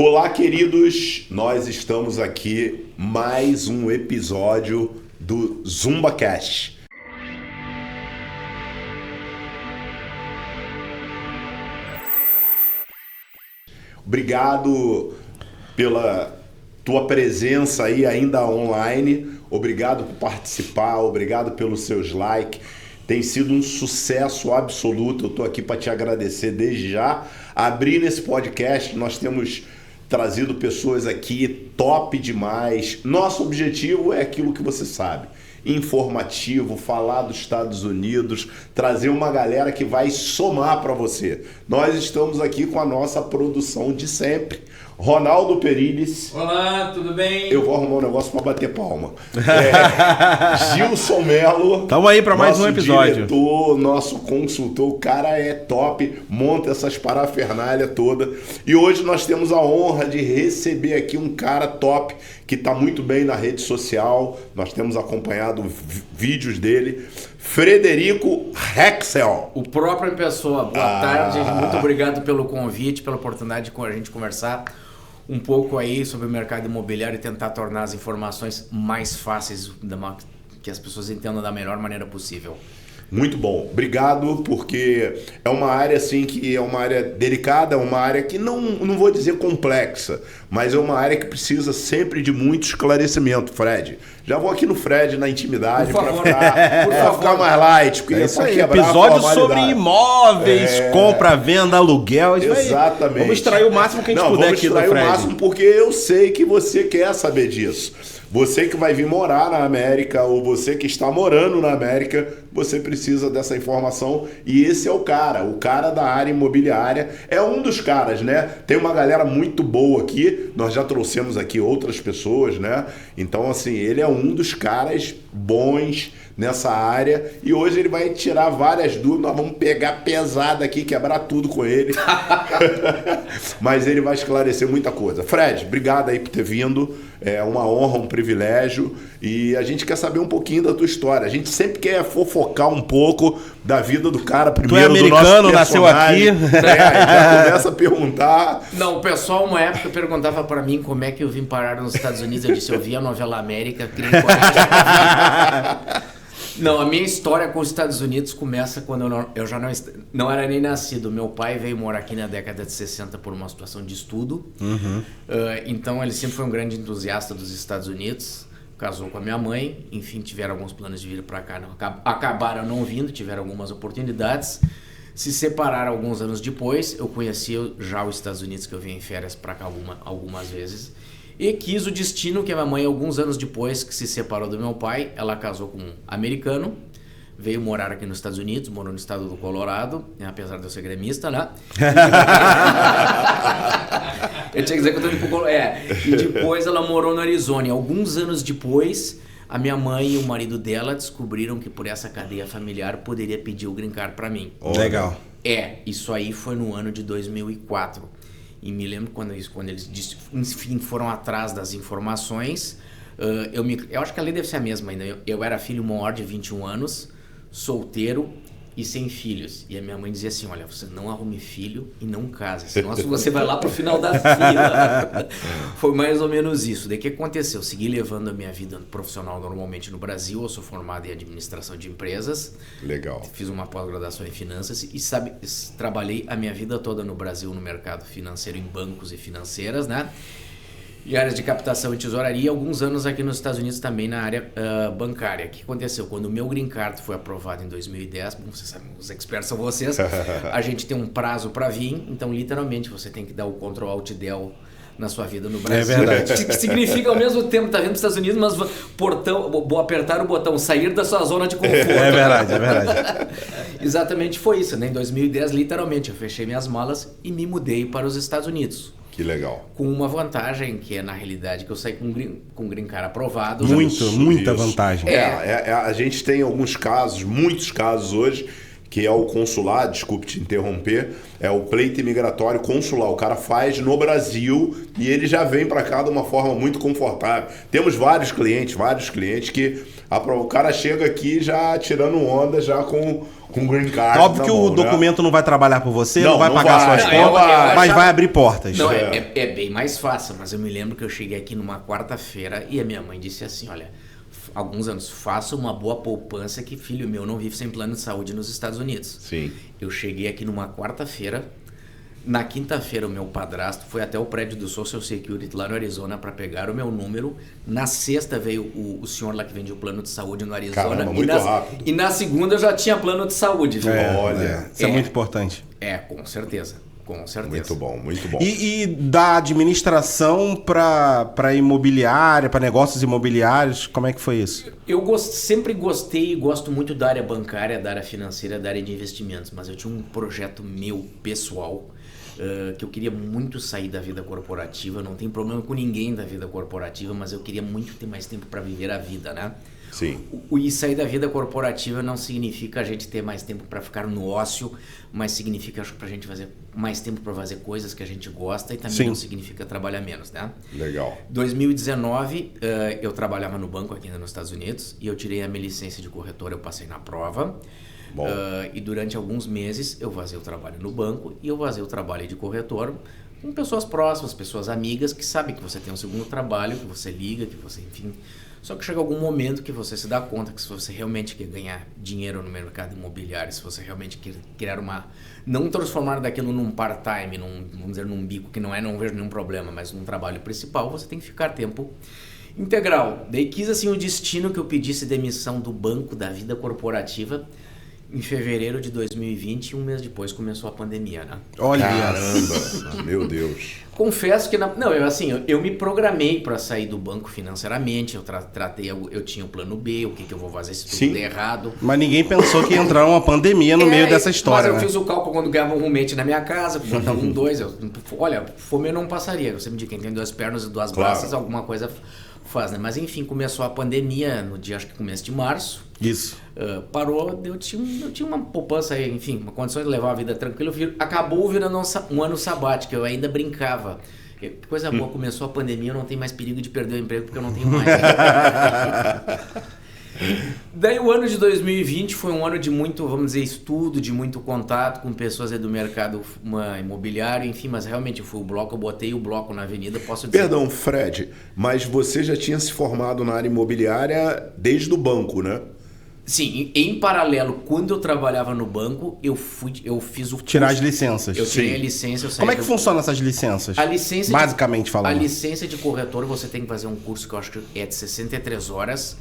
Olá, queridos! Nós estamos aqui mais um episódio do ZumbaCast. Obrigado pela tua presença aí ainda online. Obrigado por participar, obrigado pelos seus likes. Tem sido um sucesso absoluto. Eu estou aqui para te agradecer desde já. Abrindo esse podcast, nós temos trazido pessoas aqui top demais. Nosso objetivo é aquilo que você sabe. Informativo, falar dos Estados Unidos, trazer uma galera que vai somar para você. Nós estamos aqui com a nossa produção de sempre. Ronaldo Periles. Olá, tudo bem? Eu vou arrumar um negócio para bater palma. Gilson Melo. Estamos aí para mais um episódio. Diretor, nosso consultor, o cara é top, monta essas parafernália toda. E hoje nós temos a honra de receber aqui um cara top que está muito bem na rede social. Nós temos acompanhado vídeos dele. Frederico Hexel. O próprio em pessoa. Boa tarde, muito obrigado pelo convite, pela oportunidade de a gente conversar um pouco aí sobre o mercado imobiliário e tentar tornar as informações mais fáceis, que as pessoas entendam da melhor maneira possível. Muito bom, obrigado, porque é uma área assim que é uma área delicada, é uma área que não vou dizer complexa, mas é uma área que precisa sempre de muito esclarecimento, Fred. Já vou aqui no Fred na intimidade para ficar mais light, porque isso aí, episódio sobre imóveis, compra, venda, aluguel. Exatamente. Vamos extrair o máximo que a gente puder aqui do Fred. Vamos extrair o máximo porque eu sei que você quer saber disso. Você que vai vir morar na América ou você que está morando na América, você precisa dessa informação e esse é o cara da área imobiliária, é um dos caras, né? Tem uma galera muito boa aqui, nós já trouxemos aqui outras pessoas, né? Então, assim, ele é um dos caras bons nessa área e hoje ele vai tirar várias dúvidas, nós vamos pegar pesado aqui, quebrar tudo com ele, mas ele vai esclarecer muita coisa. Fred, obrigado aí por ter vindo, é uma honra, um privilégio e a gente quer saber um pouquinho da tua história, a gente sempre quer fofocar um pouco da vida do cara primeiro, tu é americano, nasceu aqui, já começa a perguntar. Não, o pessoal uma época perguntava para mim como é que eu vim parar nos Estados Unidos, eu disse, eu vi a novela América, criei coragem. Não, a minha história com os Estados Unidos começa quando eu já não era nem nascido. Meu pai veio morar aqui na década de 60 por uma situação de estudo. Então ele sempre foi um grande entusiasta dos Estados Unidos. Casou com a minha mãe. Enfim, tiveram alguns planos de vir para cá. Acabaram não vindo, tiveram algumas oportunidades. Se separaram alguns anos depois. Eu conhecia já os Estados Unidos, que eu vim em férias para cá algumas vezes. E quis o destino que a minha mãe, alguns anos depois que se separou do meu pai, ela casou com um americano, veio morar aqui nos Estados Unidos, morou no estado do Colorado, apesar de eu ser gremista, né? Eu tinha que dizer que eu tô indo pro Colorado. E depois ela morou no Arizona. E alguns anos depois, a minha mãe e o marido dela descobriram que por essa cadeia familiar poderia pedir o green card pra mim. Legal. Isso aí foi no ano de 2004. E me lembro quando eles enfim, foram atrás das informações. Eu acho que a lei deve ser a mesma ainda. Eu era filho maior de 21 anos, solteiro e sem filhos. E a minha mãe dizia assim, olha, você não arrume filho e não case, senão você vai lá pro final da fila. Foi mais ou menos isso. Daí o que aconteceu? Eu segui levando a minha vida profissional normalmente no Brasil. Eu sou formado em administração de empresas. Legal. Fiz uma pós-graduação em finanças e trabalhei a minha vida toda no Brasil no mercado financeiro, em bancos e financeiras, né? Em áreas de captação e tesouraria, alguns anos aqui nos Estados Unidos também na área bancária. O que aconteceu? Quando o meu green card foi aprovado em 2010, bom, vocês sabem, os experts são vocês, a gente tem um prazo para vir, então literalmente você tem que dar o Ctrl Alt Del na sua vida no Brasil. É verdade. Que significa ao mesmo tempo, tá vindo dos Estados Unidos, mas apertar o botão, sair da sua zona de conforto. É verdade. Exatamente foi isso, né? Em 2010, literalmente, eu fechei minhas malas e me mudei para os Estados Unidos. Que legal. Com uma vantagem, que é na realidade que eu saí com green card aprovado. Muita vantagem. A gente tem muitos casos hoje que é o consular, desculpe te interromper, é o pleito imigratório consular. O cara faz no Brasil e ele já vem para cá de uma forma muito confortável. Temos vários clientes que o cara chega aqui já tirando onda, já com green card. Óbvio que o documento não vai trabalhar por você, não vai pagar suas contas, mas vai abrir portas. Não, é bem mais fácil, mas eu me lembro que eu cheguei aqui numa quarta-feira e a minha mãe disse assim, olha, alguns anos, faça uma boa poupança que filho meu não vive sem plano de saúde nos Estados Unidos. Sim. Eu cheguei aqui numa quarta-feira, na quinta-feira o meu padrasto foi até o prédio do Social Security lá no Arizona para pegar o meu número. Na sexta veio o senhor lá que vendia o plano de saúde no Arizona. Caramba, muito rápido. E na segunda eu já tinha plano de saúde. Olha. Isso é muito importante. Com certeza. Com certeza. Muito bom, muito bom. E da administração para imobiliária, para negócios imobiliários, como é que foi isso? Eu sempre gostei e gosto muito da área bancária, da área financeira, da área de investimentos, mas eu tinha um projeto meu, pessoal, que eu queria muito sair da vida corporativa. Não tem problema com ninguém da vida corporativa, mas eu queria muito ter mais tempo para viver a vida, né? Sim. E sair da vida corporativa não significa a gente ter mais tempo para ficar no ócio, mas significa, acho que, pra gente fazer mais tempo para fazer coisas que a gente gosta e também não significa trabalhar menos, né? Legal. 2019, eu trabalhava no banco aqui nos Estados Unidos e eu tirei a minha licença de corretor, eu passei na prova. E durante alguns meses eu fazia o trabalho no banco e eu fazia o trabalho de corretor com pessoas próximas, pessoas amigas que sabem que você tem um segundo trabalho, que você liga, que você, enfim... Só que chega algum momento que você se dá conta que se você realmente quer ganhar dinheiro no mercado imobiliário, se você realmente quer criar não transformar daquilo num part-time, vamos dizer, num bico que não vejo nenhum problema, mas num trabalho principal, você tem que ficar tempo integral. Daí quis assim o destino que eu pedisse demissão do banco, da vida corporativa, em fevereiro de 2020, um mês depois começou a pandemia, né? Olha, caramba, meu Deus. Confesso que eu me programei para sair do banco financeiramente, eu tinha o plano B, o que eu vou fazer se tudo der errado. Mas ninguém pensou que ia entrar uma pandemia no meio dessa história, mas eu fiz o cálculo quando ganhava um roommate na minha casa, botava dois, olha, fome eu não passaria, eu sempre digo, quem tem duas pernas e duas braças, alguma coisa faz, né? Mas enfim, começou a pandemia no dia, acho que começo de março. Isso. Parou, eu tinha uma poupança aí, enfim, uma condição de levar a vida tranquila. Acabou virando um ano sabático, eu ainda brincava. Que coisa boa, começou a pandemia, eu não tenho mais perigo de perder o emprego porque eu não tenho mais. Daí o ano de 2020 foi um ano de muito, vamos dizer, estudo, de muito contato com pessoas do mercado imobiliário, enfim, mas realmente foi o bloco, eu botei o bloco na avenida, posso dizer... Perdão, Fred, mas você já tinha se formado na área imobiliária desde o banco, né? Sim, em paralelo, quando eu trabalhava no banco, eu fiz o curso. Tirar as licenças. Eu tirei a licença. Eu saí Como é que funciona essas licenças? A licença basicamente falando. A licença de corretor, você tem que fazer um curso que eu acho que é de 63 horas,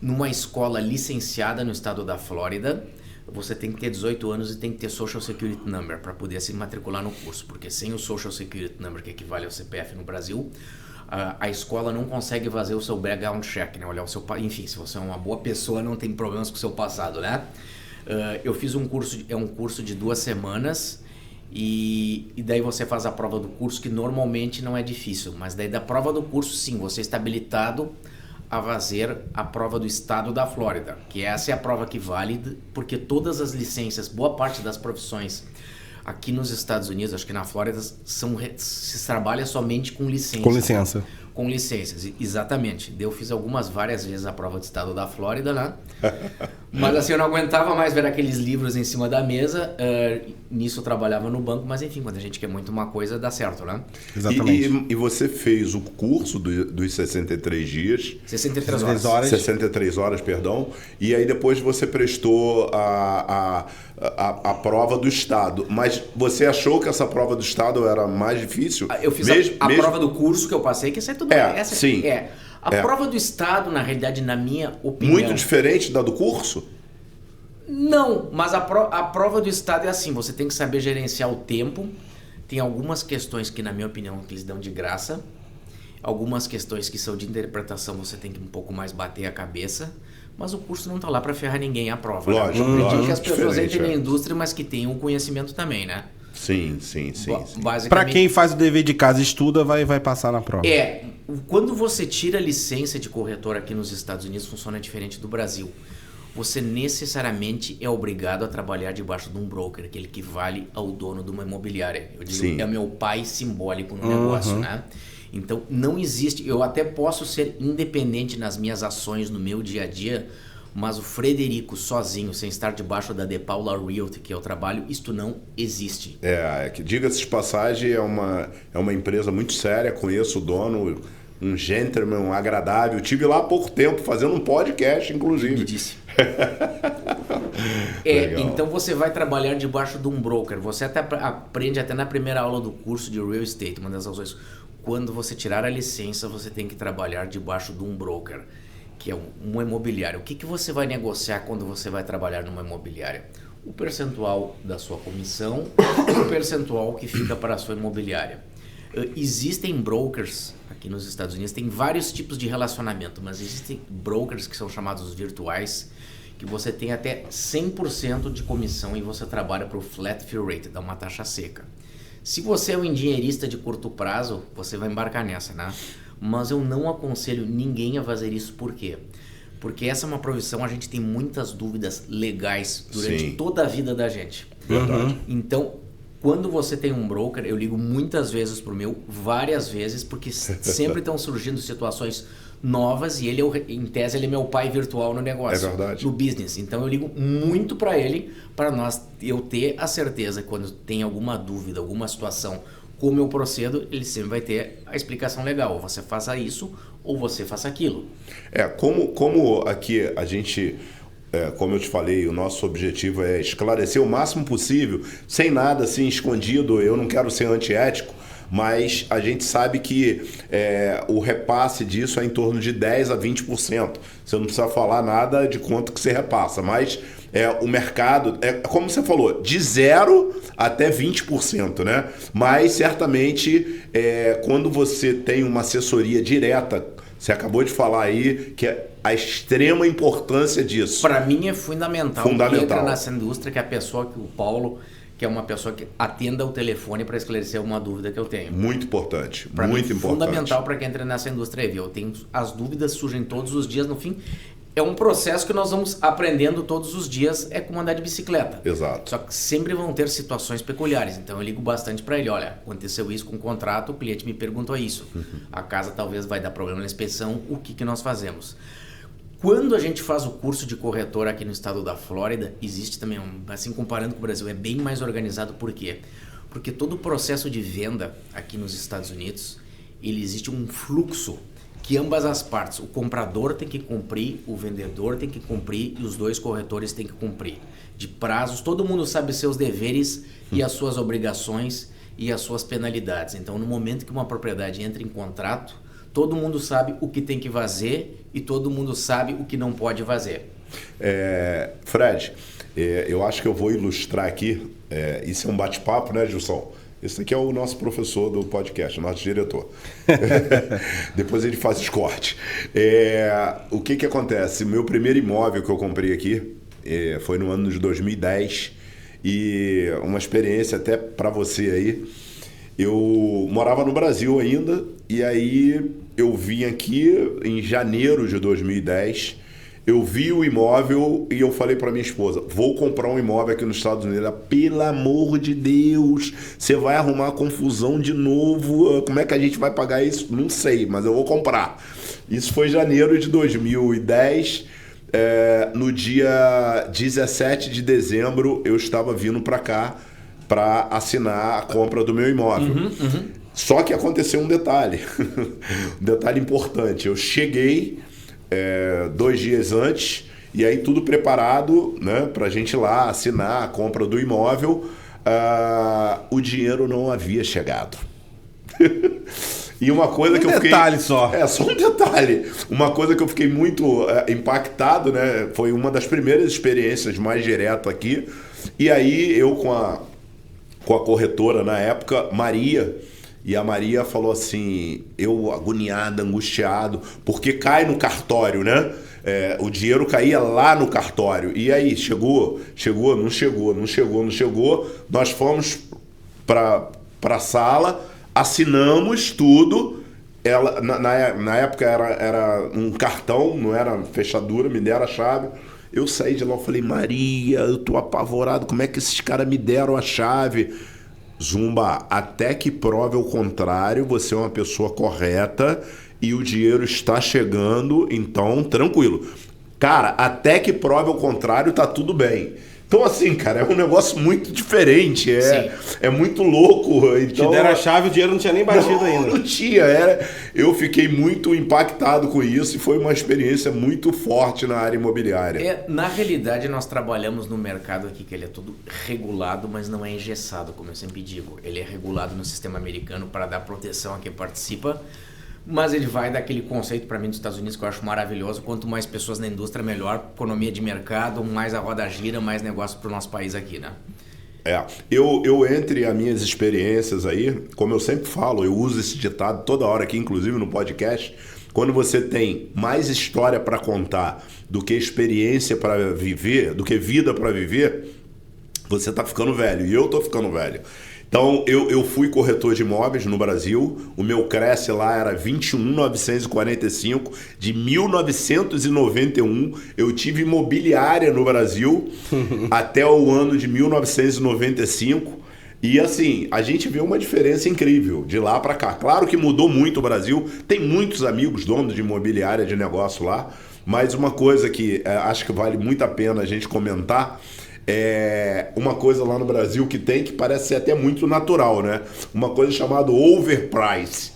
numa escola licenciada no estado da Flórida. Você tem que ter 18 anos e tem que ter Social Security Number para poder se matricular no curso, porque sem o Social Security Number, que equivale ao CPF no Brasil, a escola não consegue fazer o seu background check, né? Olhar o seu, enfim, se você é uma boa pessoa, não tem problemas com o seu passado, né? Eu fiz um curso de 2 semanas e daí você faz a prova do curso, que normalmente não é difícil, mas daí da prova do curso, sim, você está habilitado a fazer a prova do estado da Flórida, que essa é a prova que vale, porque todas as licenças, boa parte das profissões aqui nos Estados Unidos, acho que na Flórida, se trabalha somente com licença. Com licença. Com licenças, exatamente. Eu fiz várias vezes a prova do estado da Flórida, né? Mas assim, eu não aguentava mais ver aqueles livros em cima da mesa. Nisso eu trabalhava no banco, mas enfim, quando a gente quer muito uma coisa, dá certo, né? Exatamente. E você fez o curso dos 63 dias. 63 horas. 63 horas, perdão. E aí depois você prestou a prova do estado. Mas você achou que essa prova do estado era mais difícil? Eu fiz a prova do curso que eu passei, que essa é tudo... sim. A prova do estado, na realidade, na minha opinião... Muito diferente da do curso? Não, mas a prova do estado é assim, você tem que saber gerenciar o tempo. Tem algumas questões que, na minha opinião, eles dão de graça. Algumas questões que são de interpretação, você tem que um pouco mais bater a cabeça. Mas o curso não está lá para ferrar ninguém, a prova. Lógico, né? Eu acredito que as diferente, pessoas entrem na indústria, mas que tenham o conhecimento também, né? Sim. Para quem faz o dever de casa e estuda, vai passar na prova. Quando você tira a licença de corretor aqui nos Estados Unidos, funciona diferente do Brasil. você necessariamente é obrigado a trabalhar debaixo de um broker, aquele que equivale ao dono de uma imobiliária. Eu digo, Sim. é meu pai simbólico no negócio, né? Então, não existe... Eu até posso ser independente nas minhas ações, no meu dia a dia, mas o Frederico sozinho, sem estar debaixo da De Paula Realty, que é o trabalho, isto não existe. Que diga-se de passagem, é uma empresa muito séria, conheço o dono, um gentleman, um agradável. Tive lá há pouco tempo fazendo um podcast, inclusive. Me disse. Então você vai trabalhar debaixo de um broker. Você até aprende até na primeira aula do curso de Real Estate, uma das ações. Quando você tirar a licença, você tem que trabalhar debaixo de um broker, que é um imobiliário. O que você vai negociar quando você vai trabalhar numa imobiliária? O percentual da sua comissão e o percentual que fica para a sua imobiliária. Existem brokers aqui nos Estados Unidos, tem vários tipos de relacionamento, mas existem brokers que são chamados virtuais, que você tem até 100% de comissão e você trabalha para o flat fee rate, dá uma taxa seca. Se você é um engenheirista de curto prazo, você vai embarcar nessa, né? Mas eu não aconselho ninguém a fazer isso. Por quê? Porque essa é uma profissão, a gente tem muitas dúvidas legais durante toda a vida da gente. Então, quando você tem um broker, eu ligo muitas vezes pro meu, várias vezes, porque sempre estão surgindo situações novas e ele, em tese, ele é meu pai virtual no negócio. É verdade. No business. Então eu ligo muito para ele, para eu ter a certeza que quando tem alguma dúvida, alguma situação, como eu procedo, ele sempre vai ter a explicação legal. Ou você faça isso, ou você faça aquilo. Como aqui a gente... como eu te falei, o nosso objetivo é esclarecer o máximo possível, sem nada assim escondido. Eu não quero ser antiético, mas a gente sabe que o repasse disso é em torno de 10% a 20%. Você não precisa falar nada de quanto que você repassa, mas o mercado, como você falou, de 0% até 20%, né? Mas certamente quando você tem uma assessoria direta, você acabou de falar aí que a extrema importância disso. Para mim é fundamental. Entra nessa indústria que a pessoa, que o Paulo, que é uma pessoa que atenda o telefone para esclarecer uma dúvida que eu tenho. Muito importante. Para muito mim, importante. Fundamental para quem entra nessa indústria. Eu tenho, as dúvidas surgem todos os dias. No fim, é um processo que nós vamos aprendendo todos os dias. É como andar de bicicleta. Exato. Só que sempre vão ter situações peculiares. Então eu ligo bastante para ele. Olha, aconteceu isso com o contrato, o cliente me perguntou isso. A casa talvez vai dar problema na inspeção. O que nós fazemos? Quando a gente faz o curso de corretor aqui no estado da Flórida, existe também, assim, comparando com o Brasil, é bem mais organizado. Por quê? Porque todo o processo de venda aqui nos Estados Unidos, ele existe um fluxo que ambas as partes, o comprador tem que cumprir, o vendedor tem que cumprir e os dois corretores têm que cumprir. De prazos, todo mundo sabe seus deveres e as suas obrigações e as suas penalidades. Então, no momento que uma propriedade entra em contrato, todo mundo sabe o que tem que fazer e todo mundo sabe o que não pode fazer. Fred, eu acho que eu vou ilustrar aqui. Isso é um bate-papo, né, Gilson? Esse aqui é o nosso professor do podcast, nosso diretor. Depois ele faz os cortes. O que acontece? Meu primeiro imóvel que eu comprei aqui foi no ano de 2010. E uma experiência até para você aí. Eu morava no Brasil ainda, e aí eu vim aqui em janeiro de 2010, eu vi o imóvel e eu falei para minha esposa, vou comprar um imóvel aqui nos Estados Unidos. Ela, pelo amor de Deus, você vai arrumar confusão de novo, como é que a gente vai pagar isso? Não sei, mas eu vou comprar. Isso foi janeiro de 2010, no dia 17 de dezembro eu estava vindo para cá, para assinar a compra do meu imóvel. Só que aconteceu um detalhe, um detalhe importante. Eu cheguei 2 dias antes, e aí tudo preparado, né, para a gente ir lá assinar a compra do imóvel. O dinheiro não havia chegado. E uma coisa que eu fiquei... detalhe só. Só um detalhe. Uma coisa que eu fiquei muito impactado, né? Foi uma das primeiras experiências mais direto aqui. E aí eu com a corretora na época, Maria, e a Maria falou assim, eu agoniado, angustiado, porque cai no cartório, né? O dinheiro caía lá no cartório. E aí, chegou, não chegou. Nós fomos para a sala, assinamos tudo. Ela, na época era um cartão, não era fechadura, me deram a chave. Eu saí de lá e falei, Maria, eu tô apavorado, como é que esses caras me deram a chave? Zumba, até que prove o contrário, você é uma pessoa correta e o dinheiro está chegando, então tranquilo. Cara, até que prove o contrário, tá tudo bem. Então, assim, cara, é um negócio muito diferente, é muito louco. Então, te deram a chave, o dinheiro não tinha nem batido ainda. Não tinha, eu fiquei muito impactado com isso e foi uma experiência muito forte na área imobiliária. Na realidade, nós trabalhamos no mercado aqui que ele é todo regulado, mas não é engessado, como eu sempre digo. Ele é regulado no sistema americano para dar proteção a quem participa, mas ele vai daquele conceito para mim dos Estados Unidos que eu acho maravilhoso. Quanto mais pessoas na indústria, melhor economia de mercado, mais a roda gira, mais negócio para o nosso país aqui, né? Eu entre as minhas experiências aí, como eu sempre falo, eu uso esse ditado toda hora aqui, inclusive no podcast, quando você tem mais história para contar do que experiência para viver, do que vida para viver, você tá ficando velho, e eu tô ficando velho. Então, eu fui corretor de imóveis no Brasil, o meu Cresce lá era 21.945, de 1991, eu tive imobiliária no Brasil até o ano de 1995, e assim, a gente vê uma diferença incrível de lá para cá. Claro que mudou muito o Brasil, tem muitos amigos donos de imobiliária de negócio lá, mas uma coisa que acho que vale muito a pena a gente comentar, uma coisa lá no Brasil que parece ser até muito natural, né? Uma coisa chamada overprice.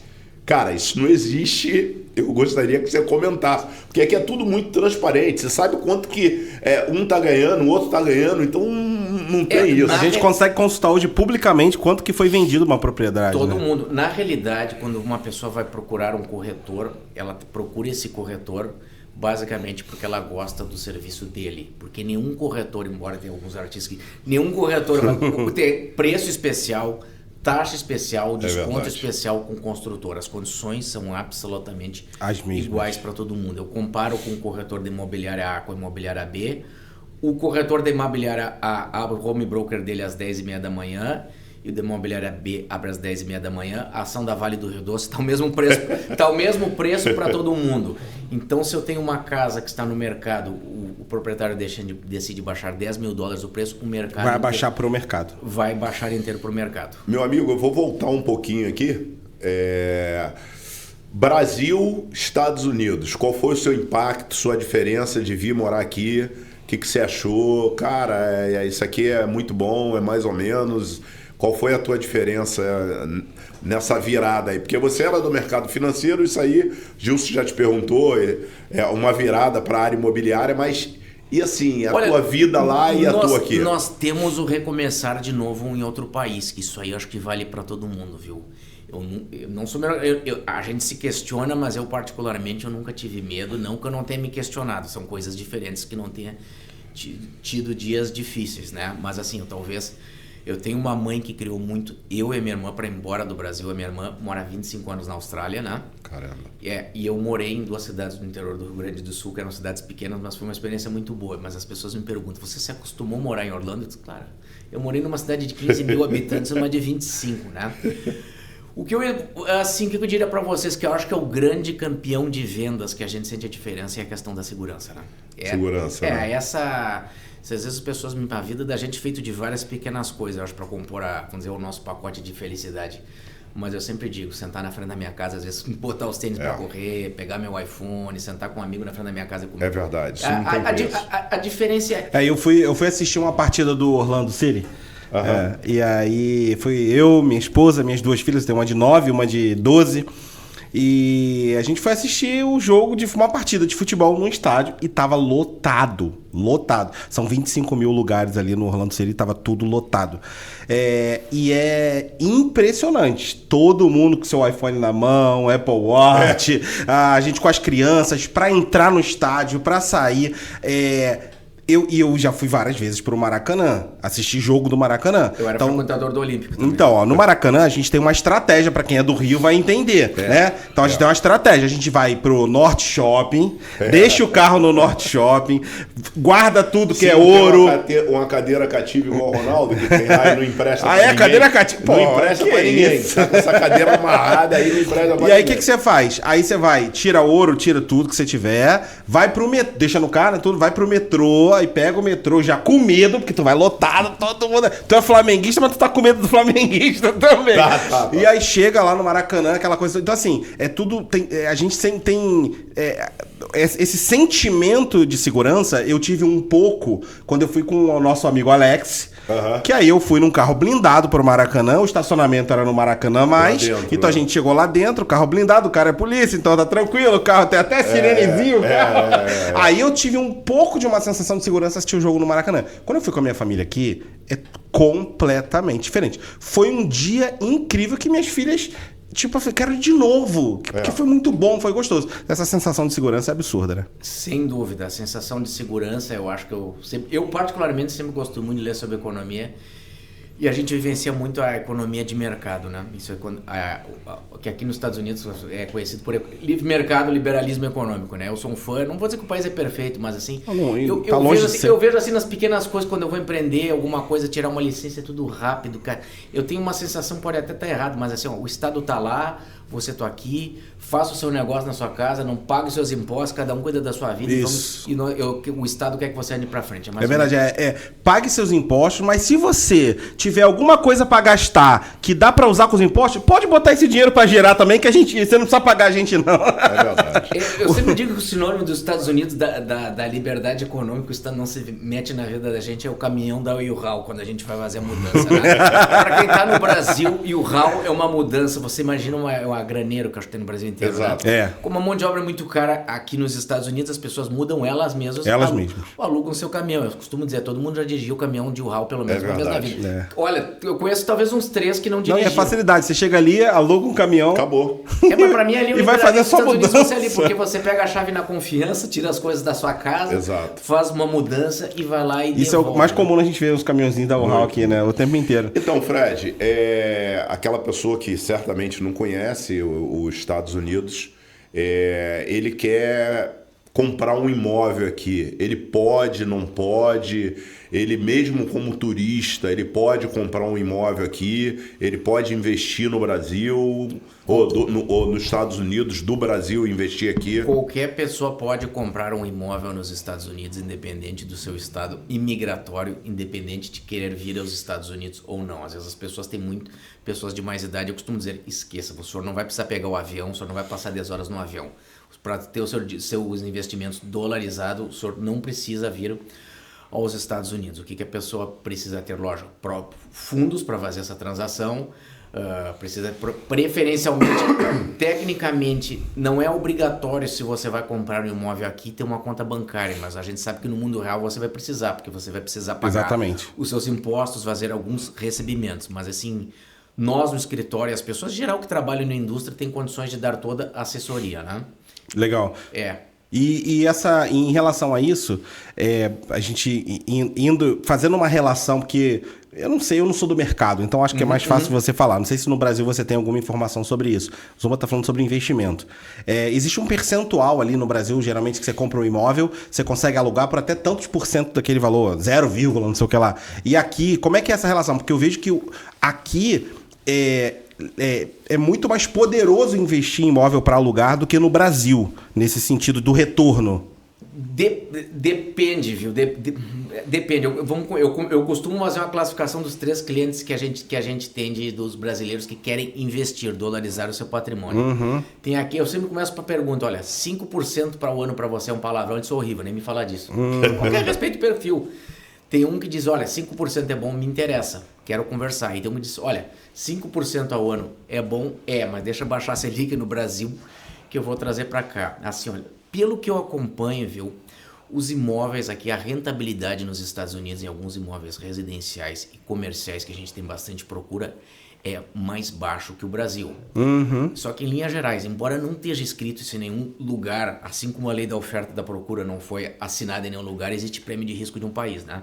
Cara, isso não existe, eu gostaria que você comentasse, porque aqui é tudo muito transparente, você sabe quanto que um tá ganhando, o outro tá ganhando, então não tem isso. A gente consegue consultar hoje publicamente quanto que foi vendido uma propriedade. Todo mundo. Na realidade, quando uma pessoa vai procurar um corretor, ela procura esse corretor basicamente porque ela gosta do serviço dele. Porque nenhum corretor, embora tenha alguns artistas que... Nenhum corretor vai ter preço especial, taxa especial, desconto especial com construtora. As condições são absolutamente iguais para todo mundo. Eu comparo com o corretor de imobiliária A com a imobiliária B. O corretor da imobiliária A abre o home broker dele às 10h30 da manhã e o da imobiliária B abre às 10h30 da manhã. A ação da Vale do Rio Doce está o mesmo preço para todo mundo. Então, se eu tenho uma casa que está no mercado, o proprietário decide baixar $10 mil o preço, o mercado... Vai baixar para o mercado. Vai baixar inteiro para o mercado. Meu amigo, eu vou voltar um pouquinho aqui. Brasil, Estados Unidos. Qual foi o seu impacto, sua diferença de vir morar aqui? O que você achou? Cara, isso aqui é muito bom, é mais ou menos... Qual foi a tua diferença nessa virada aí? Porque você era do mercado financeiro, isso aí, Gilson já te perguntou, é uma virada para a área imobiliária, mas e assim, tua vida lá e a tua aqui? Nós temos o recomeçar de novo em outro país, que isso aí eu acho que vale para todo mundo, viu? Eu não sou melhor, a gente se questiona, mas eu particularmente eu nunca tive medo, não que eu não tenha me questionado, são coisas diferentes que não tenha tido dias difíceis, né? Mas assim, talvez... Eu tenho uma mãe que criou muito eu e minha irmã para ir embora do Brasil. A minha irmã mora há 25 anos na Austrália, né? Caramba. E eu morei em 2 cidades do interior do Rio Grande do Sul, que eram cidades pequenas, mas foi uma experiência muito boa. Mas as pessoas me perguntam, você se acostumou a morar em Orlando? Eu disse, claro, eu morei numa cidade de 15 mil habitantes, uma de 25, né? O que eu diria para vocês, que eu acho que é o grande campeão de vendas que a gente sente a diferença é a questão da segurança, né? Segurança, né? Às vezes as pessoas, a vida da gente é feita de várias pequenas coisas, eu acho, para compor o nosso pacote de felicidade. Mas eu sempre digo, sentar na frente da minha casa, às vezes botar os tênis para correr, pegar meu iPhone, sentar com um amigo na frente da minha casa e comer. É verdade, isso não tem preço. A diferença é... Eu fui assistir uma partida do Orlando City. E aí fui eu, minha esposa, minhas 2 filhas, tem uma de 9 uma de 12. E a gente foi assistir o jogo de uma partida de futebol no estádio e tava lotado. São 25 mil lugares ali no Orlando City, tava tudo lotado. E é impressionante. Todo mundo com seu iPhone na mão, Apple Watch, a gente com as crianças, pra entrar no estádio, pra sair. Eu já fui várias vezes pro Maracanã, assistir jogo do Maracanã. Eu era frequentador do Olímpico também. Então, no Maracanã a gente tem uma estratégia, pra quem é do Rio vai entender, né? Então a gente tem uma estratégia, a gente vai pro Norte Shopping, deixa o carro no Norte Shopping, guarda tudo que é ouro. Uma cadeira cativa igual o Ronaldo, que tem lá e não empresta pra ninguém. Cadeira cativa? Não empresta pra ninguém. Tá com essa cadeira amarrada aí, não empresta pra ninguém. E aí o que você faz? Aí você vai, tira ouro, tira tudo que você tiver, vai pro metrô, deixa no carro, tudo, vai pro metrô, metrô, aí pega o metrô já com medo, porque tu vai lotado, todo mundo. Tu é flamenguista, mas tu tá com medo do flamenguista também. Tá. E aí chega lá no Maracanã, aquela coisa. Então, assim, é tudo. A gente tem. Esse sentimento de segurança eu tive um pouco quando eu fui com o nosso amigo Alex. Que aí eu fui num carro blindado pro Maracanã, o estacionamento era no Maracanã, mas então a gente chegou lá dentro, o carro blindado, o cara é polícia, então tá tranquilo, o carro tem até sirenezinho, Aí eu tive um pouco de uma sensação de segurança assistir o jogo no Maracanã. Quando eu fui com a minha família aqui, é completamente diferente. Foi um dia incrível que minhas filhas... Tipo, eu quero ir de novo, porque foi muito bom, foi gostoso. Essa sensação de segurança é absurda, né? Sem dúvida, a sensação de segurança, eu acho que eu particularmente sempre gosto muito de ler sobre economia, e a gente vivencia muito a economia de mercado, né? Isso é que aqui nos Estados Unidos é conhecido por livre mercado, liberalismo econômico, né? Eu sou um fã, não vou dizer que o país é perfeito, mas assim, eu vejo assim nas pequenas coisas, quando eu vou empreender alguma coisa, tirar uma licença, é tudo rápido, cara. Eu tenho uma sensação, pode até estar errado, mas assim, o Estado tá lá, você tá aqui, faça o seu negócio na sua casa, não pague os seus impostos, cada um cuida da sua vida. Isso. O Estado quer que você ande pra frente. É verdade, pague seus impostos, mas se você tiver alguma coisa pra gastar que dá pra usar com os impostos, pode botar esse dinheiro pra gerar também, que você não precisa pagar a gente, não. É verdade. Eu sempre digo que o sinônimo dos Estados Unidos da liberdade econômica, o Estado não se mete na vida da gente, é o caminhão da U-Haul, quando a gente vai fazer a mudança, né? Pra quem tá no Brasil, U-Haul é uma mudança, você imagina uma graneiro que acho que tem no Brasil inteiro. Exato. Né? Como a mão de obra é muito cara aqui nos Estados Unidos, as pessoas mudam elas mesmas. Alugam seu caminhão. Eu costumo dizer, todo mundo já dirigiu o caminhão de U-Haul pelo menos uma vez na vida. Olha, eu conheço talvez uns 3 que não dirigiram. Não, é facilidade. Você chega ali, aluga um caminhão. Acabou. Mas pra mim ali e vai fazer só mudança. Ali, porque você pega a chave na confiança, tira as coisas da sua casa, faz uma mudança e vai lá e Isso devolve. É o mais comum a gente ver os caminhãozinhos da U-Haul aqui, né? O tempo inteiro. Então, Fred, aquela pessoa que certamente não conhece os Estados Unidos, ele quer comprar um imóvel aqui. Ele pode, não pode, ele mesmo como turista, ele pode comprar um imóvel aqui, ele pode investir no Brasil ou nos Estados Unidos, do Brasil investir aqui. Qualquer pessoa pode comprar um imóvel nos Estados Unidos, independente do seu estado imigratório, independente de querer vir aos Estados Unidos ou não. Às vezes as pessoas têm pessoas de mais idade, eu costumo dizer, esqueça, o senhor não vai precisar pegar o avião, o senhor não vai passar 10 horas no avião. Para ter os seus investimentos dolarizados, o senhor não precisa vir aos Estados Unidos. O que a pessoa precisa ter? Lógico, fundos para fazer essa transação, precisa preferencialmente, tecnicamente, não é obrigatório se você vai comprar um imóvel aqui ter uma conta bancária, mas a gente sabe que no mundo real você vai precisar, porque você vai precisar pagar os seus impostos, fazer alguns recebimentos, mas assim... Nós no escritório, as pessoas em geral que trabalham na indústria têm condições de dar toda a assessoria, né? Legal. E em relação a isso, a gente fazendo uma relação, porque eu não sei, eu não sou do mercado, então acho que é mais fácil você falar. Não sei se no Brasil você tem alguma informação sobre isso. O Zuma está falando sobre investimento. Existe um percentual ali no Brasil, geralmente, que você compra um imóvel, você consegue alugar por até tantos por cento daquele valor, 0, não sei o que lá. E aqui, como é que é essa relação? Porque eu vejo que aqui... É muito mais poderoso investir em imóvel para alugar do que no Brasil, nesse sentido do retorno. Depende, viu? Depende. Eu costumo fazer uma classificação dos 3 clientes que a gente tem dos brasileiros que querem investir, dolarizar o seu patrimônio. Tem aqui, eu sempre começo para pergunta, olha, 5% para o ano para você é um palavrão, eu sou horrível, nem me falar disso. Qualquer respeito do perfil. Tem um que diz, olha, 5% é bom, me interessa, quero conversar. E tem um que diz, olha, 5% ao ano é bom, mas deixa baixar a Selic no Brasil que eu vou trazer para cá. Assim, olha, pelo que eu acompanho, viu, os imóveis aqui, a rentabilidade nos Estados Unidos em alguns imóveis residenciais e comerciais que a gente tem bastante procura é mais baixo que o Brasil. Só que em linhas gerais, embora não esteja escrito isso em nenhum lugar, assim como a lei da oferta e da procura não foi assinada em nenhum lugar, existe prêmio de risco de um país, né?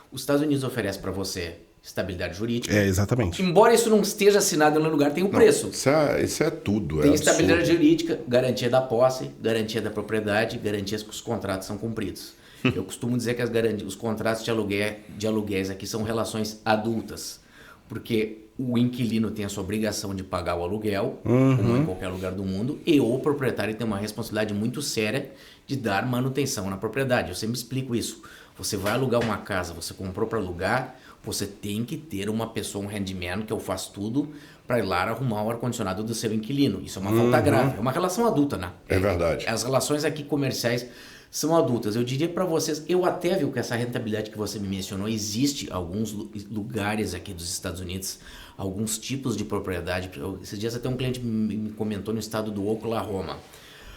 Os Estados Unidos oferece para você estabilidade jurídica. Exatamente. Embora isso não esteja assinado em nenhum lugar, tem o preço. Isso é tudo. Tem estabilidade jurídica, garantia da posse, garantia da propriedade, garantias que os contratos são cumpridos. Eu costumo dizer que os contratos de aluguéis aqui são relações adultas, porque o inquilino tem a sua obrigação de pagar o aluguel, como em qualquer lugar do mundo, e o proprietário tem uma responsabilidade muito séria de dar manutenção na propriedade. Eu sempre explico isso. Você vai alugar uma casa, você comprou para alugar, você tem que ter uma pessoa, um handyman, que eu faço tudo, para ir lá arrumar o ar-condicionado do seu inquilino. Isso é uma falta grave. É uma relação adulta, né? É verdade. As relações aqui comerciais são adultas. Eu diria para vocês, eu até vi que essa rentabilidade que você me mencionou, existe em alguns lugares aqui dos Estados Unidos, alguns tipos de propriedade. Esses dias até um cliente me comentou no estado do Oklahoma.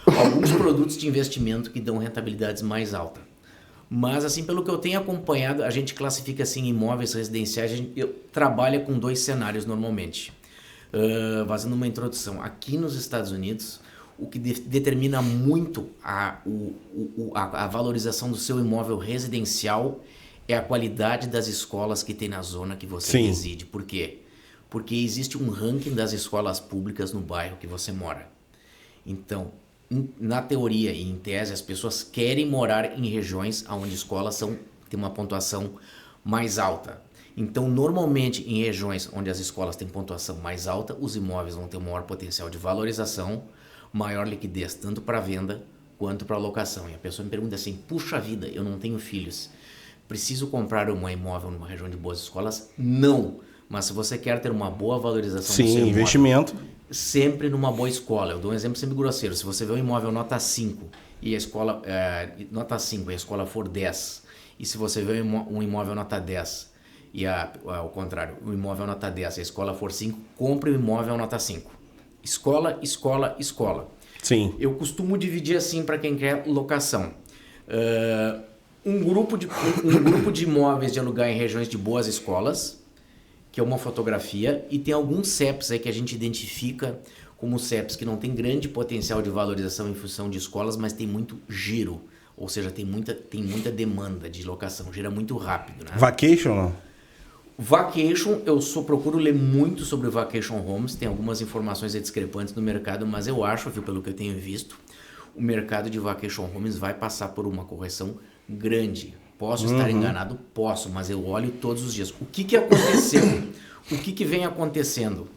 Alguns produtos de investimento que dão rentabilidades mais altas. Mas, assim, pelo que eu tenho acompanhado, a gente classifica assim imóveis residenciais, eu trabalha com 2 cenários normalmente. Fazendo uma introdução, aqui nos Estados Unidos, o que determina muito a valorização do seu imóvel residencial é a qualidade das escolas que tem na zona que você reside. Por quê? Porque existe um ranking das escolas públicas no bairro que você mora. Então, na teoria e em tese, as pessoas querem morar em regiões onde escolas têm uma pontuação mais alta. Então, normalmente, em regiões onde as escolas têm pontuação mais alta, os imóveis vão ter um maior potencial de valorização, maior liquidez, tanto para venda quanto para locação. E a pessoa me pergunta assim, puxa vida, eu não tenho filhos, preciso comprar um imóvel numa região de boas escolas? Não, mas se você quer ter uma boa valorização do seu imóvel, investimento, sempre numa boa escola. Eu dou um exemplo sempre grosseiro. Se você vê um imóvel nota 5 e a escola nota 5 e a escola for 10, e se você vê um imóvel nota 10 e ao contrário, o imóvel nota 10 e a escola for 5, compre o imóvel nota 5. Escola, escola, escola. Sim. Eu costumo dividir assim para quem quer locação. Um grupo de imóveis de alugar em regiões de boas escolas, que é uma fotografia, e tem alguns CEPs aí que a gente identifica como CEPs que não tem grande potencial de valorização em função de escolas, mas tem muito giro, ou seja, tem muita demanda de locação, gira muito rápido, né? Vacation, não? Vacation, eu procuro ler muito sobre vacation homes, tem algumas informações discrepantes no mercado, mas eu acho, pelo que eu tenho visto, o mercado de vacation homes vai passar por uma correção grande. Posso estar enganado? Posso, mas eu olho todos os dias. O que aconteceu? O que vem acontecendo?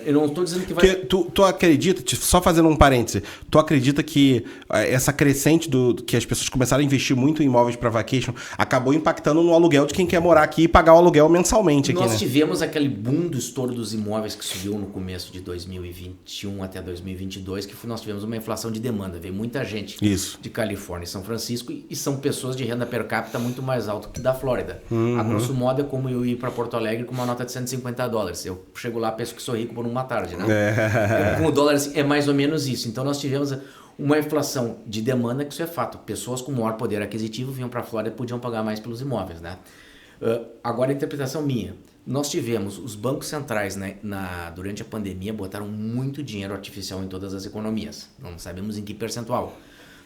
Eu não estou dizendo que vai... Tu acredita, só fazendo um parêntese, tu acredita que essa crescente que as pessoas começaram a investir muito em imóveis para vacation acabou impactando no aluguel de quem quer morar aqui e pagar o aluguel mensalmente aqui, Nós tivemos aquele boom do estouro dos imóveis que subiu no começo de 2021 até 2022, que nós tivemos uma inflação de demanda. Veio muita gente de Califórnia e São Francisco e são pessoas de renda per capita muito mais alta que da Flórida. A grosso modo é como eu ir para Porto Alegre com uma nota de $150. Eu chego lá, penso que sou rico por uma tarde, né? Com o dólar é mais ou menos isso. Então nós tivemos uma inflação de demanda, que isso é fato. Pessoas com maior poder aquisitivo vinham para a Flórida e podiam pagar mais pelos imóveis, né? Agora a interpretação minha. Nós tivemos os bancos centrais, né, durante a pandemia botaram muito dinheiro artificial em todas as economias. Não sabemos em que percentual.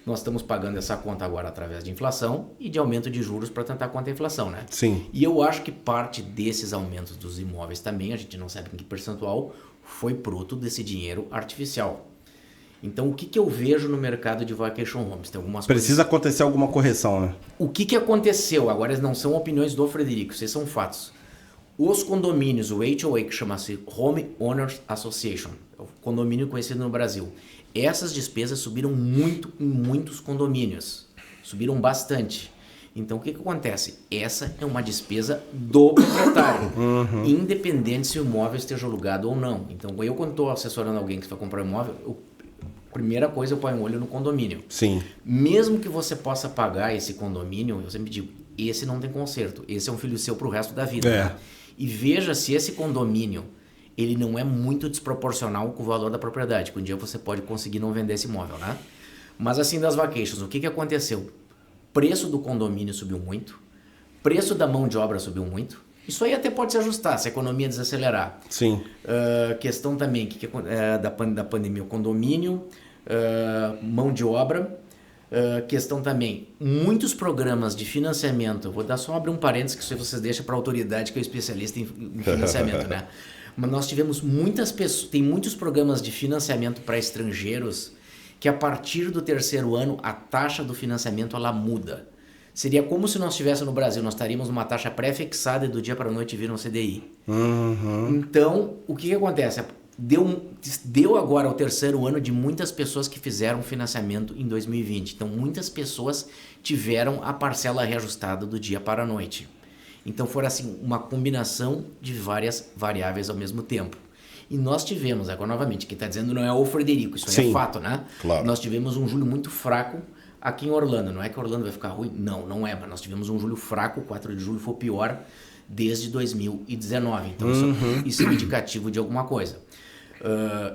Nós estamos pagando essa conta agora através de inflação e de aumento de juros para tentar conter a inflação, né? Sim. E eu acho que parte desses aumentos dos imóveis também, a gente não sabe em que percentual, foi fruto desse dinheiro artificial. Então, o que eu vejo no mercado de vacation homes? Tem algumas Precisa acontecer alguma correção, né? O que aconteceu? Agora não são opiniões do Frederico, esses são fatos. Os condomínios, o HOA, que chama-se Home Owners Association, é o condomínio conhecido no Brasil, essas despesas subiram muito em muitos condomínios. Subiram bastante. Então, o que acontece? Essa é uma despesa do proprietário, independente se o imóvel esteja alugado ou não. Então, eu quando estou assessorando alguém que vai comprar um imóvel, primeira coisa eu ponho um olho no condomínio. Sim. Mesmo que você possa pagar esse condomínio, eu sempre digo, esse não tem conserto, esse é um filho seu para o resto da vida. Né? E veja se esse condomínio ele não é muito desproporcional com o valor da propriedade, que um dia você pode conseguir não vender esse imóvel, né? Mas assim, das vacations, o que aconteceu? Preço do condomínio subiu muito, preço da mão de obra subiu muito. Isso aí até pode se ajustar, se a economia desacelerar. Sim. Questão também da pandemia, o condomínio, mão de obra. Questão também, muitos programas de financiamento, eu vou dar só abrir um parênteses que isso aí vocês deixam para a autoridade que é especialista em financiamento, né? Mas nós tivemos muitas pessoas, tem muitos programas de financiamento para estrangeiros que a partir do 3º ano a taxa do financiamento ela muda. Seria como se nós estivéssemos no Brasil, nós estaríamos numa taxa pré-fixada e do dia para a noite vira um CDI. Então, o que acontece? deu agora o terceiro ano de muitas pessoas que fizeram financiamento em 2020. Então, muitas pessoas tiveram a parcela reajustada do dia para a noite. Então, foi assim, uma combinação de várias variáveis ao mesmo tempo. E nós tivemos, agora novamente, quem está dizendo não é o Frederico, isso aí é fato, né? Claro. Nós tivemos um julho muito fraco aqui em Orlando. Não é que Orlando vai ficar ruim? Não, não é, mas nós tivemos um julho fraco, o 4 de julho foi o pior desde 2019. Então, isso é indicativo de alguma coisa.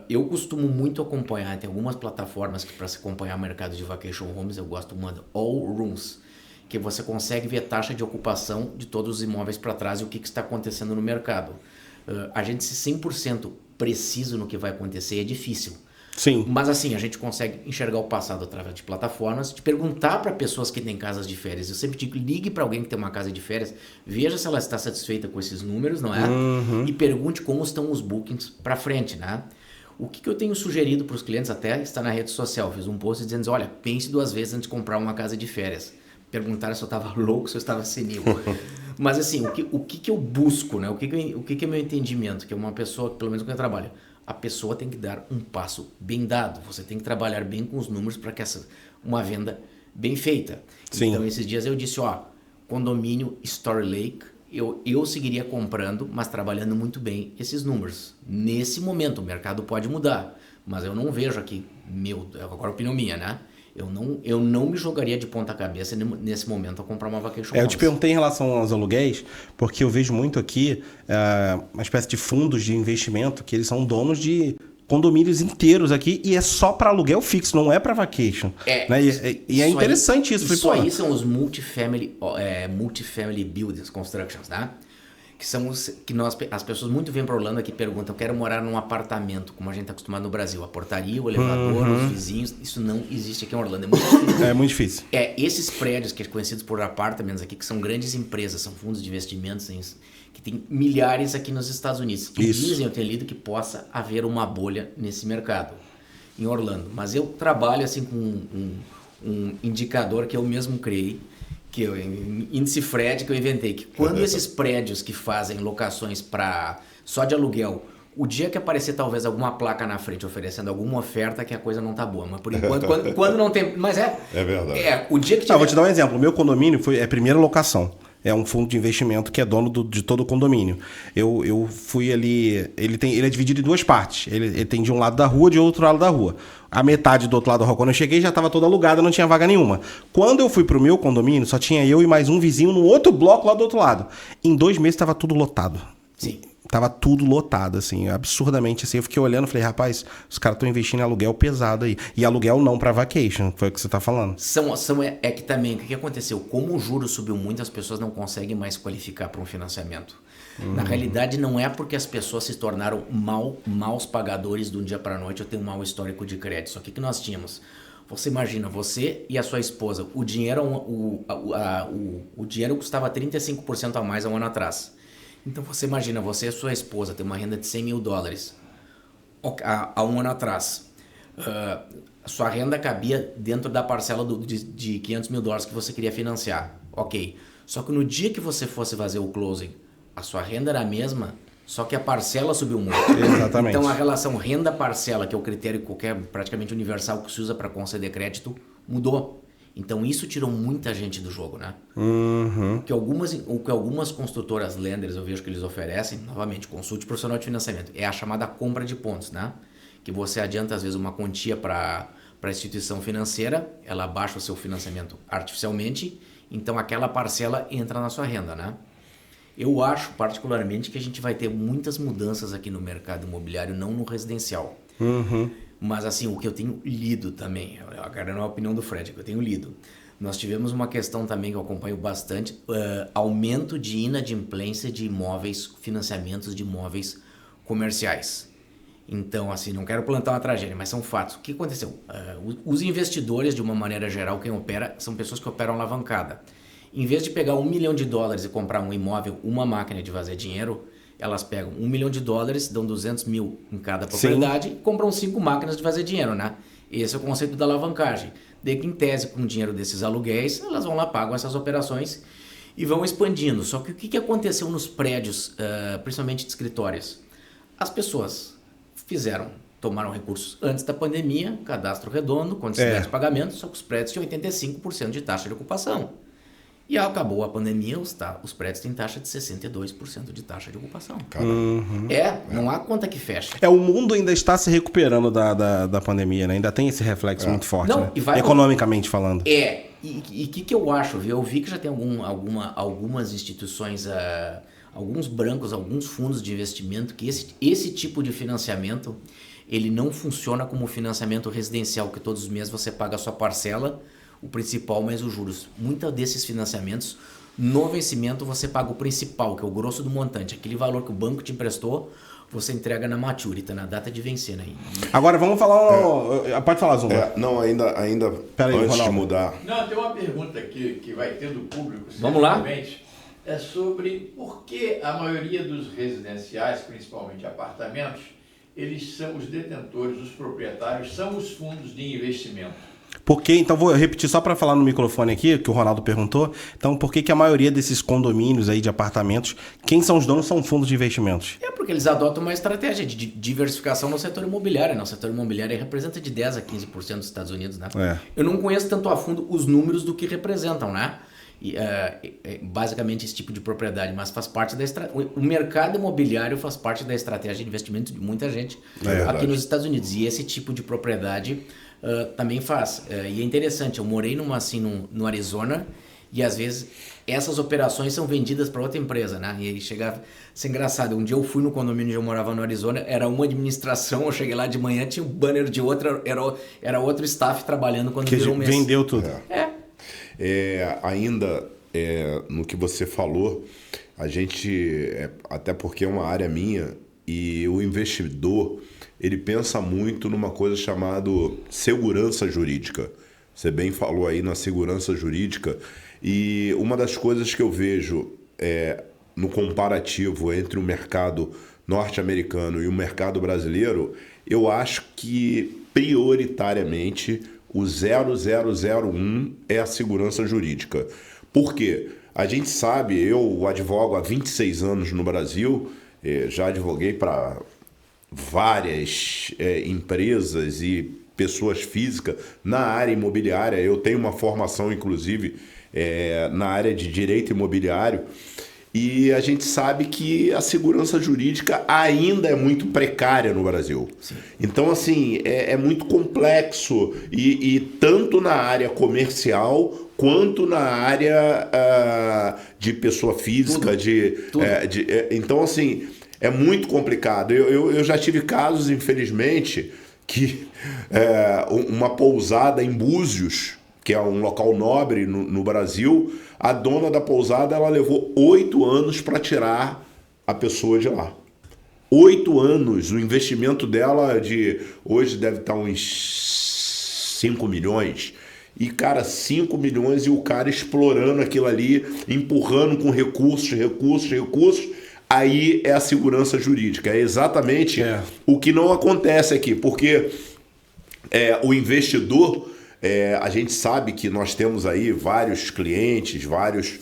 Eu costumo muito acompanhar, tem algumas plataformas que para se acompanhar o mercado de vacation homes, eu gosto muito All Rooms, que você consegue ver a taxa de ocupação de todos os imóveis para trás e o que está acontecendo no mercado. A gente ser 100% preciso no que vai acontecer é difícil. Sim. Mas assim, a gente consegue enxergar o passado através de plataformas, de perguntar para pessoas que têm casas de férias. Eu sempre digo, ligue para alguém que tem uma casa de férias, veja se ela está satisfeita com esses números, não é? E pergunte como estão os bookings para frente, né? O que eu tenho sugerido para os clientes, até está na rede social, fiz um post dizendo, olha, pense 2 vezes antes de comprar uma casa de férias. Perguntaram se eu estava louco, se eu estava senil. Mas assim, o que eu busco, né? O que é meu entendimento? Que é uma pessoa, pelo menos quando eu trabalho, a pessoa tem que dar um passo bem dado. Você tem que trabalhar bem com os números para que uma venda bem feita. Sim. Então, esses dias eu disse, condomínio Story Lake, eu seguiria comprando, mas trabalhando muito bem esses números. Nesse momento, o mercado pode mudar, mas eu não vejo aqui, agora opinião minha, né? Eu não me jogaria de ponta cabeça nesse momento a comprar uma vacation home. Eu te perguntei em relação aos aluguéis, porque eu vejo muito aqui uma espécie de fundos de investimento que eles são donos de condomínios inteiros aqui e é só para aluguel fixo, não é para vacation. Né? E é interessante isso. Isso aí são os multifamily buildings, constructions, né? Que são as pessoas muito vêm para Orlando aqui e perguntam, eu quero morar num apartamento, como a gente está acostumado no Brasil, a portaria, o elevador, os vizinhos, isso não existe aqui em Orlando, é muito difícil. É muito difícil. Esses prédios que são conhecidos por apartamentos aqui, que são grandes empresas, são fundos de investimentos, que tem milhares aqui nos Estados Unidos. E dizem, eu tenho lido, que possa haver uma bolha nesse mercado, em Orlando. Mas eu trabalho assim com um indicador que eu mesmo criei, que eu, índice Fred, que eu inventei, que quando esses prédios que fazem locações só de aluguel, o dia que aparecer talvez alguma placa na frente oferecendo alguma oferta, que a coisa não tá boa, mas por enquanto, quando não tem, mas é verdade. O dia que tiver... vou te dar um exemplo, o meu condomínio é a primeira locação. É um fundo de investimento que é dono de todo o condomínio. Eu fui ali... Ele é dividido em 2 partes. Ele tem de um lado da rua e de outro lado da rua. A metade do outro lado da rua, quando eu cheguei, já estava toda alugada, não tinha vaga nenhuma. Quando eu fui pro meu condomínio, só tinha eu e mais um vizinho no outro bloco lá do outro lado. Em 2 meses estava tudo lotado. Sim. Tava tudo lotado, assim, absurdamente, assim. Eu fiquei olhando e falei, rapaz, os caras estão investindo em aluguel pesado aí. E aluguel não para vacation, foi o que você tá falando. É que também, o que aconteceu? Como o juro subiu muito, as pessoas não conseguem mais qualificar para um financiamento. Na realidade, não é porque as pessoas se tornaram maus pagadores de um dia para a noite ou têm um mau histórico de crédito. Só que nós tínhamos... Você imagina, você e a sua esposa, o dinheiro custava 35% a mais há um ano atrás. Então você imagina, você e sua esposa tem uma renda de $100 mil há um ano atrás. A sua renda cabia dentro da parcela de $500 mil que você queria financiar. Ok. Só que no dia que você fosse fazer o closing, a sua renda era a mesma, só que a parcela subiu muito. Exatamente. Então a relação renda-parcela, que é o critério praticamente universal que se usa para conceder crédito, mudou. Então isso tirou muita gente do jogo, né? O que algumas construtoras lenders eu vejo que eles oferecem, novamente, consulte profissional de financiamento, é a chamada compra de pontos, né? Que você adianta às vezes uma quantia para a instituição financeira, ela baixa o seu financiamento artificialmente, então aquela parcela entra na sua renda, né? Eu acho particularmente que a gente vai ter muitas mudanças aqui no mercado imobiliário, não no residencial. Mas assim, o que eu tenho lido também, agora não é a opinião do Fred, que eu tenho lido. Nós tivemos uma questão também que eu acompanho bastante, aumento de inadimplência de imóveis, financiamentos de imóveis comerciais. Então, assim, não quero plantar uma tragédia, mas são fatos. O que aconteceu? Os investidores, de uma maneira geral, quem opera, são pessoas que operam alavancada. Em vez de pegar $1 milhão e comprar um imóvel, uma máquina de fazer dinheiro, elas pegam $1 milhão, dão 200 mil em cada propriedade e compram 5 máquinas de fazer dinheiro, né? Esse é o conceito da alavancagem. Daí que, em tese, com o dinheiro desses aluguéis, elas vão lá, pagam essas operações e vão expandindo. Só que o que aconteceu nos prédios, principalmente de escritórios? As pessoas tomaram recursos antes da pandemia, cadastro redondo, quantidade de pagamento, só que os prédios tinham 85% de taxa de ocupação. E acabou a pandemia, os prédios têm taxa de 62% de taxa de ocupação. Não há conta que fecha. O mundo ainda está se recuperando da pandemia, né? Ainda tem esse reflexo muito forte, né? Economicamente falando. E o que eu acho? Eu vi que já tem algumas instituições, alguns bancos, alguns fundos de investimento, que esse tipo de financiamento, ele não funciona como financiamento residencial, que todos os meses você paga a sua parcela, o principal mais os juros. Muitos desses financiamentos, no vencimento você paga o principal, que é o grosso do montante. Aquele valor que o banco te emprestou, você entrega na maturity, na data de vencer. Né? Agora vamos falar... Pode falar, Zumba. Não, ainda Pera aí, antes Ronaldo. de mudar... Não, tem uma pergunta aqui que vai ter do público. Vamos lá? É sobre por que a maioria dos residenciais, principalmente apartamentos, eles são os detentores, os proprietários, são os fundos de investimento. Porque, então, vou repetir só para falar no microfone aqui, que o Ronaldo perguntou. Então, por que a maioria desses condomínios aí de apartamentos, quem são os donos são fundos de investimentos? Porque eles adotam uma estratégia de diversificação no setor imobiliário. Né? O setor imobiliário representa de 10% a 15% dos Estados Unidos. Né? Eu não conheço tanto a fundo os números do que representam, né? Basicamente esse tipo de propriedade, mas faz parte da estratégia. O mercado imobiliário faz parte da estratégia de investimento de muita gente aqui nos Estados Unidos. E esse tipo de propriedade também faz. E é interessante, eu morei no Arizona e às vezes essas operações são vendidas para outra empresa, né? E aí chega a ser engraçado. Um dia eu fui no condomínio onde eu morava no Arizona, era uma administração, eu cheguei lá de manhã, tinha um banner de outra, era outro staff trabalhando quando virou um mês. Vendeu tudo. Ainda no que você falou, a gente, até porque é uma área minha, e o investidor, ele pensa muito numa coisa chamada segurança jurídica. Você bem falou aí na segurança jurídica, e uma das coisas que eu vejo no comparativo entre o mercado norte-americano e o mercado brasileiro, eu acho que prioritariamente o 0001 é a segurança jurídica. Por quê? A gente sabe, eu advogo há 26 anos no Brasil, já advoguei para várias empresas e pessoas físicas na área imobiliária. Eu tenho uma formação, inclusive, na área de direito imobiliário. E a gente sabe que a segurança jurídica ainda é muito precária no Brasil. Sim. Então, assim, é muito complexo. E tanto na área comercial quanto na área de pessoa física. Tudo. Então, assim, é muito complicado. Eu já tive casos, infelizmente, que uma pousada em Búzios, que é um local nobre no Brasil, a dona da pousada, ela levou 8 anos para tirar a pessoa de lá. 8 anos, o investimento dela hoje deve estar uns 5 milhões. E, cara, 5 milhões e o cara explorando aquilo ali, empurrando com recursos. Aí é a segurança jurídica. É exatamente o que não acontece aqui, porque o investidor... a gente sabe que nós temos aí vários clientes, várias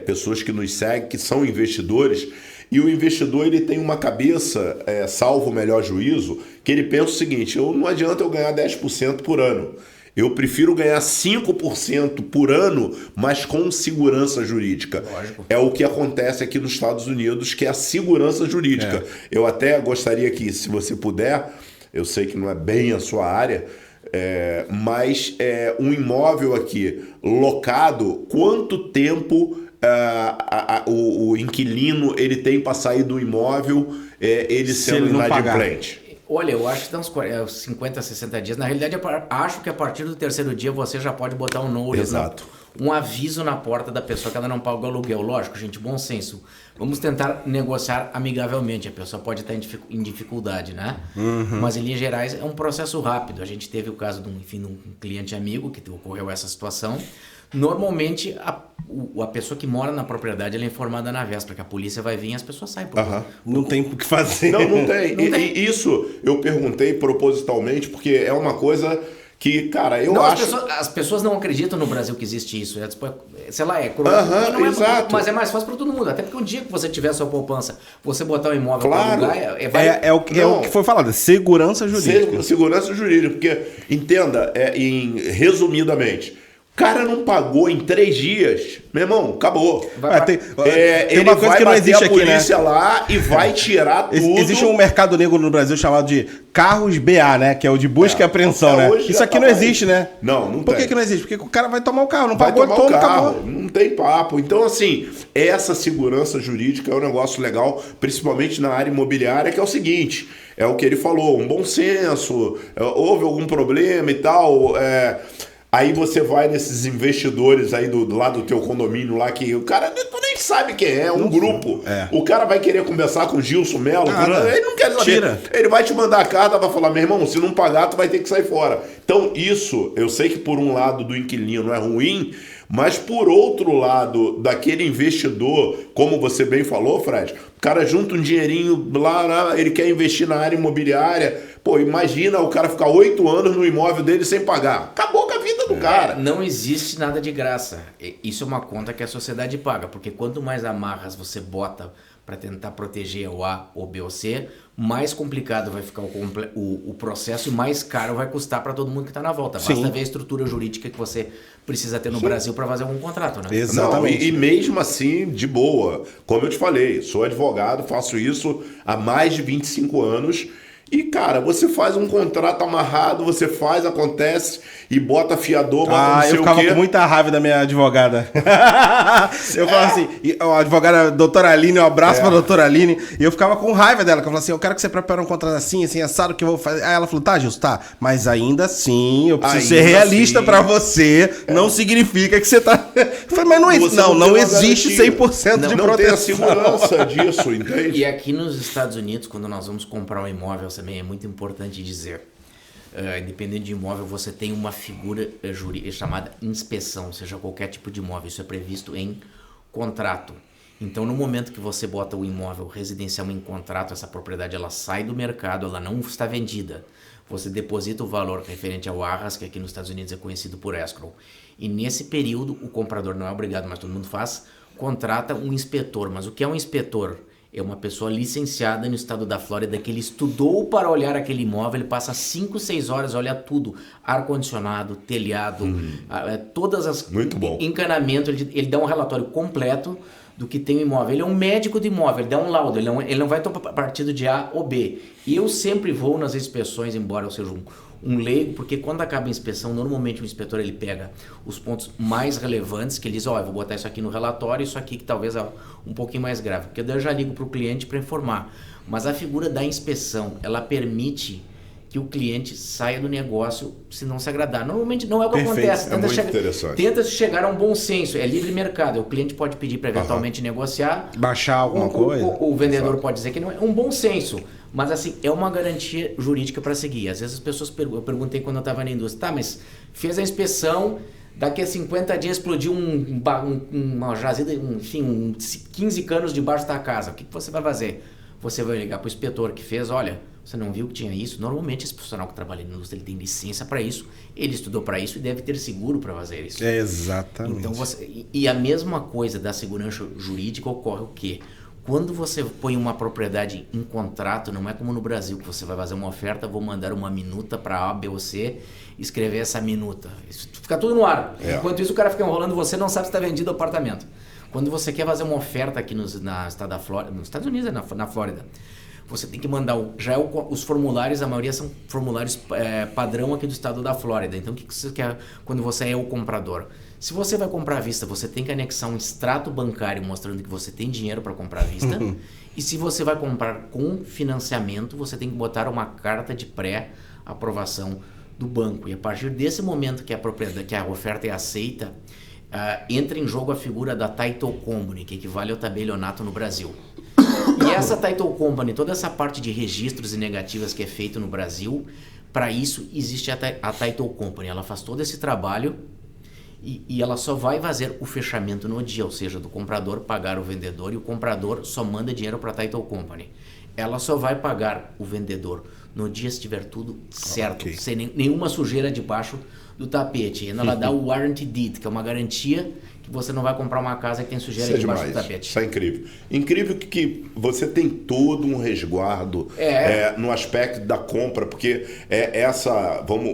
pessoas que nos seguem, que são investidores, e o investidor ele tem uma cabeça, salvo o melhor juízo, que ele pensa o seguinte: não adianta eu ganhar 10% por ano, eu prefiro ganhar 5% por ano, mas com segurança jurídica. Lógico. É o que acontece aqui nos Estados Unidos, que é a segurança jurídica. Eu até gostaria que, se você puder, eu sei que não é bem a sua área, mas um imóvel aqui locado, quanto tempo o inquilino ele tem para sair do imóvel, ele sendo inadimplente? Olha, eu acho que dá uns 50, 60 dias. Na realidade, eu acho que a partir do 3º dia você já pode botar um notice. Exato. Um aviso na porta da pessoa que ela não paga o aluguel. Lógico, gente, bom senso. Vamos tentar negociar amigavelmente. A pessoa pode estar em dificuldade, né? Mas, em linhas gerais, é um processo rápido. A gente teve o caso de um cliente amigo que ocorreu essa situação. Normalmente, a pessoa que mora na propriedade ela é informada na véspera que a polícia vai vir e as pessoas saem. Não tem o que fazer. Não tem. Isso eu perguntei propositalmente, porque é uma coisa que, cara, eu não, acho... As pessoas não acreditam no Brasil que existe isso. Sei lá, exato. Mas é mais fácil para todo mundo. Até porque um dia que você tiver a sua poupança, você botar um imóvel Claro. para alugar... É o que foi falado, segurança jurídica. Segurança jurídica, porque, entenda, resumidamente, o cara não pagou em 3 dias, meu irmão, acabou. Tem Ele uma coisa vai que não bater existe a aqui, né? polícia lá e vai tirar tudo. Existe um mercado negro no Brasil chamado de carros BA, né? Que é o de busca e apreensão, né? Hoje Isso já aqui tá não mais. existe, né? Não Por tem. que não existe? Porque o cara vai tomar o carro, não Vai pagou, tomar o toma, carro, acabou. não tem papo. Então, assim, essa segurança jurídica é um negócio legal, principalmente na área imobiliária, que é o seguinte, é o que ele falou, um bom senso, houve algum problema e tal, aí você vai nesses investidores aí do lado do teu condomínio lá, que o cara tu nem sabe quem é, um grupo. O cara vai querer conversar com o Gilson Melo, ele não quer saber. Tira. Ele vai te mandar a carta, vai falar, meu irmão, se não pagar, tu vai ter que sair fora. Então, isso, eu sei que por um lado do inquilino não é ruim, mas por outro lado, daquele investidor, como você bem falou, Fred, o cara junta um dinheirinho lá, ele quer investir na área imobiliária. Pô, imagina o cara ficar 8 anos no imóvel dele sem pagar. Acabou com a vida do cara. Não existe nada de graça. Isso é uma conta que a sociedade paga, porque quanto mais amarras você bota para tentar proteger o A, ou B ou C, mais complicado vai ficar o processo e mais caro vai custar para todo mundo que está na volta. Basta ver a estrutura jurídica que você precisa ter no Brasil para fazer algum contrato, né? Exatamente. Não, e mesmo assim, de boa. Como eu te falei, sou advogado, faço isso há mais de 25 anos. E, cara, você faz um contrato amarrado, você faz, acontece e bota fiador, bota não sei eu ficava o quê. com muita raiva da minha advogada. Eu falava assim, a advogada doutora Aline, um abraço pra doutora Aline, e eu ficava com raiva dela, que eu falava assim, eu quero que você prepare um contrato assim, assado, que eu vou fazer. Aí ela falou, tá, Gilson, tá, mas ainda assim, eu preciso ser realista pra você, não significa que você tá... Eu falei, mas não existe 100% de não tem a proteção. segurança disso, entende? E aqui nos Estados Unidos, quando nós vamos comprar um imóvel, também é muito importante dizer, independente de imóvel, você tem uma figura jurídica chamada inspeção, seja qualquer tipo de imóvel, isso é previsto em contrato. Então, no momento que você bota o imóvel residencial em contrato, essa propriedade ela sai do mercado, ela não está vendida. Você deposita o valor referente ao arras, que aqui nos Estados Unidos é conhecido por escrow. E nesse período, o comprador não é obrigado, mas todo mundo faz, contrata um inspetor. Mas o que é um inspetor? É uma pessoa licenciada no estado da Flórida que ele estudou para olhar aquele imóvel, ele passa 5, 6 horas, olha tudo, ar-condicionado, telhado, todas as... Muito bom. Encanamento, ele dá um relatório completo do que tem o imóvel. Ele é um médico de imóvel, ele dá um laudo, ele não vai tomar partido de A ou B. E eu sempre vou nas inspeções, embora eu seja um leigo, porque quando acaba a inspeção, normalmente o inspetor ele pega os pontos mais relevantes, que ele diz, eu vou botar isso aqui no relatório, isso aqui que talvez é um pouquinho mais grave, porque daí eu já ligo para o cliente para informar. Mas a figura da inspeção, ela permite que o cliente saia do negócio se não se agradar. Normalmente não é o que acontece. Interessante. Tenta chegar a um bom senso, é livre mercado, o cliente pode pedir para eventualmente negociar. Baixar alguma coisa. O vendedor pode dizer que não é um bom senso. Mas assim, é uma garantia jurídica para seguir. Às vezes as pessoas eu perguntei quando eu estava na indústria, tá, mas fez a inspeção, daqui a 50 dias explodiu uma jazida, enfim, 15 canos debaixo da casa. O que você vai fazer? Você vai ligar para o inspetor que fez, olha, você não viu que tinha isso? Normalmente esse profissional que trabalha na indústria, ele tem licença para isso, ele estudou para isso e deve ter seguro para fazer isso. Exatamente. Então e a mesma coisa da segurança jurídica ocorre o quê? Quando você põe uma propriedade em contrato, não é como no Brasil, que você vai fazer uma oferta, vou mandar uma minuta para A, B ou C, escrever essa minuta. Isso fica tudo no ar. Enquanto isso, o cara fica enrolando, você não sabe se está vendido o apartamento. Quando você quer fazer uma oferta aqui na estado da Flórida, nos Estados Unidos, na Flórida, você tem que mandar, os formulários, a maioria são formulários padrão aqui do estado da Flórida. Então, o que você quer quando você é o comprador? Se você vai comprar à vista, você tem que anexar um extrato bancário mostrando que você tem dinheiro para comprar à vista. E se você vai comprar com financiamento, você tem que botar uma carta de pré-aprovação do banco. E a partir desse momento que a oferta é aceita, entra em jogo a figura da Title Company, que equivale ao tabelionato no Brasil. E essa Title Company, toda essa parte de registros e negativas que é feito no Brasil, para isso existe a Title Company. Ela faz todo esse trabalho e ela só vai fazer o fechamento no dia, ou seja, do comprador pagar o vendedor, e o comprador só manda dinheiro para a Title Company. Ela só vai pagar o vendedor no dia se tiver tudo certo, Ok. sem nenhuma sujeira debaixo do tapete. E ela dá o warranty deed, que é uma garantia que você não vai comprar uma casa que tem sujeira Isso é debaixo demais. do tapete. Isso é incrível. Incrível que você tem todo um resguardo no aspecto da compra, porque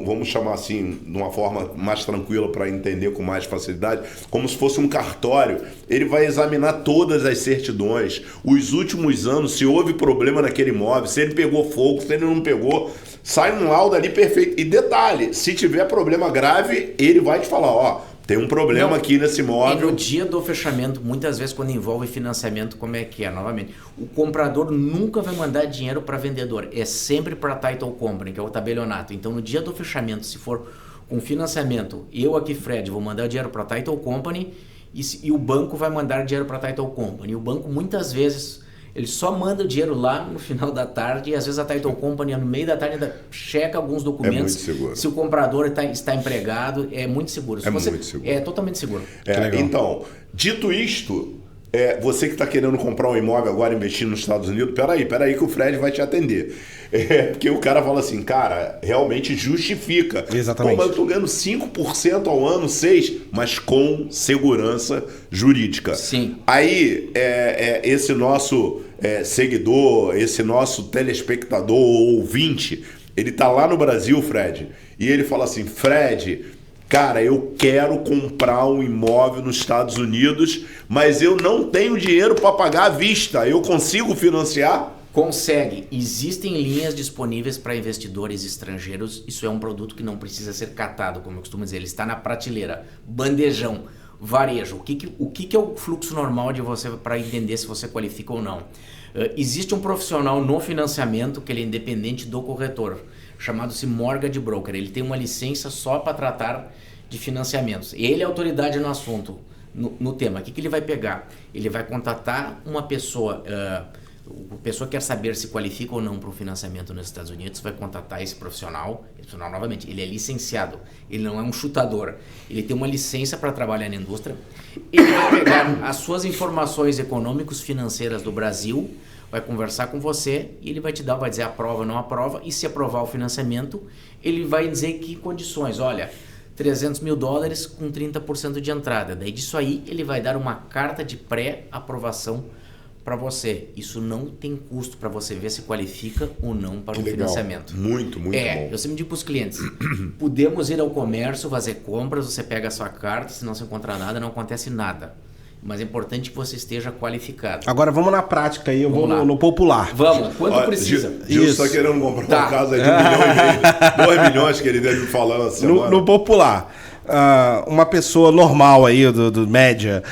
vamos chamar assim, de uma forma mais tranquila para entender com mais facilidade, como se fosse um cartório. Ele vai examinar todas as certidões, os últimos anos, se houve problema naquele imóvel, se ele pegou fogo, se ele não pegou, sai um laudo ali perfeito. E detalhe, se tiver problema grave, ele vai te falar, ó, tem um problema aqui nesse E imóvel. no dia do fechamento, muitas vezes quando envolve financiamento, como é que é? Novamente, o comprador nunca vai mandar dinheiro para vendedor, é sempre para title company, que é o tabelionato. Então no dia do fechamento, se for com financiamento, eu aqui, Fred, vou mandar dinheiro para title company e o banco vai mandar dinheiro para title company. E o banco muitas vezes ele só manda o dinheiro lá no final da tarde e às vezes a title company no meio da tarde ainda checa alguns documentos. muito seguro. Se o comprador está empregado, é muito seguro. Se Muito seguro. É totalmente seguro. Então, dito isto, você que está querendo comprar um imóvel agora, investir nos Estados Unidos, peraí que o Fred vai te atender. Porque o cara fala assim, cara, realmente justifica. Exatamente. Pô, mas eu estou ganhando 5% ao ano, 6%, mas com segurança jurídica. Sim. Aí, esse nosso seguidor, esse nosso telespectador ou ouvinte, ele tá lá no Brasil, Fred, e ele fala assim, Fred, cara, eu quero comprar um imóvel nos Estados Unidos, mas eu não tenho dinheiro para pagar à vista. Eu consigo financiar? Consegue. Existem linhas disponíveis para investidores estrangeiros. Isso é um produto que não precisa ser catado, como eu costumo dizer. Ele está na prateleira. Bandejão. Varejo. O que é o fluxo normal de você para entender se você qualifica ou não? Existe um profissional no financiamento que ele é independente do corretor, chamado-se mortgage broker. Ele tem uma licença só para tratar de financiamentos. Ele é autoridade no assunto, no tema. O que ele vai pegar? Ele vai contatar uma pessoa... A pessoa quer saber se qualifica ou não para um financiamento nos Estados Unidos, vai contatar esse profissional. Esse profissional, novamente, ele é licenciado, ele não é um chutador, ele tem uma licença para trabalhar na indústria. Ele vai pegar as suas informações econômicos financeiras do Brasil, vai conversar com você e ele vai te dar, vai dizer aprova ou não aprova, e se aprovar o financiamento, ele vai dizer que condições, olha, $300 mil com 30% de entrada. Daí disso aí ele vai dar uma carta de pré-aprovação para você. Isso não tem custo para você ver se qualifica ou não para um financiamento. Muito bom. Eu sempre digo para os clientes, podemos ir ao comércio, fazer compras, você pega a sua carta, se não se encontrar nada, não acontece nada. Mas é importante que você esteja qualificado. Agora vamos na prática aí, eu Vamos vou lá. no popular. Vamos, quanto precisa? Gilson Isso. está querendo comprar Tá. uma casa de 1 milhão e meio, 2 milhões que ele deve me falando na semana. No popular. Uma pessoa normal aí, do média,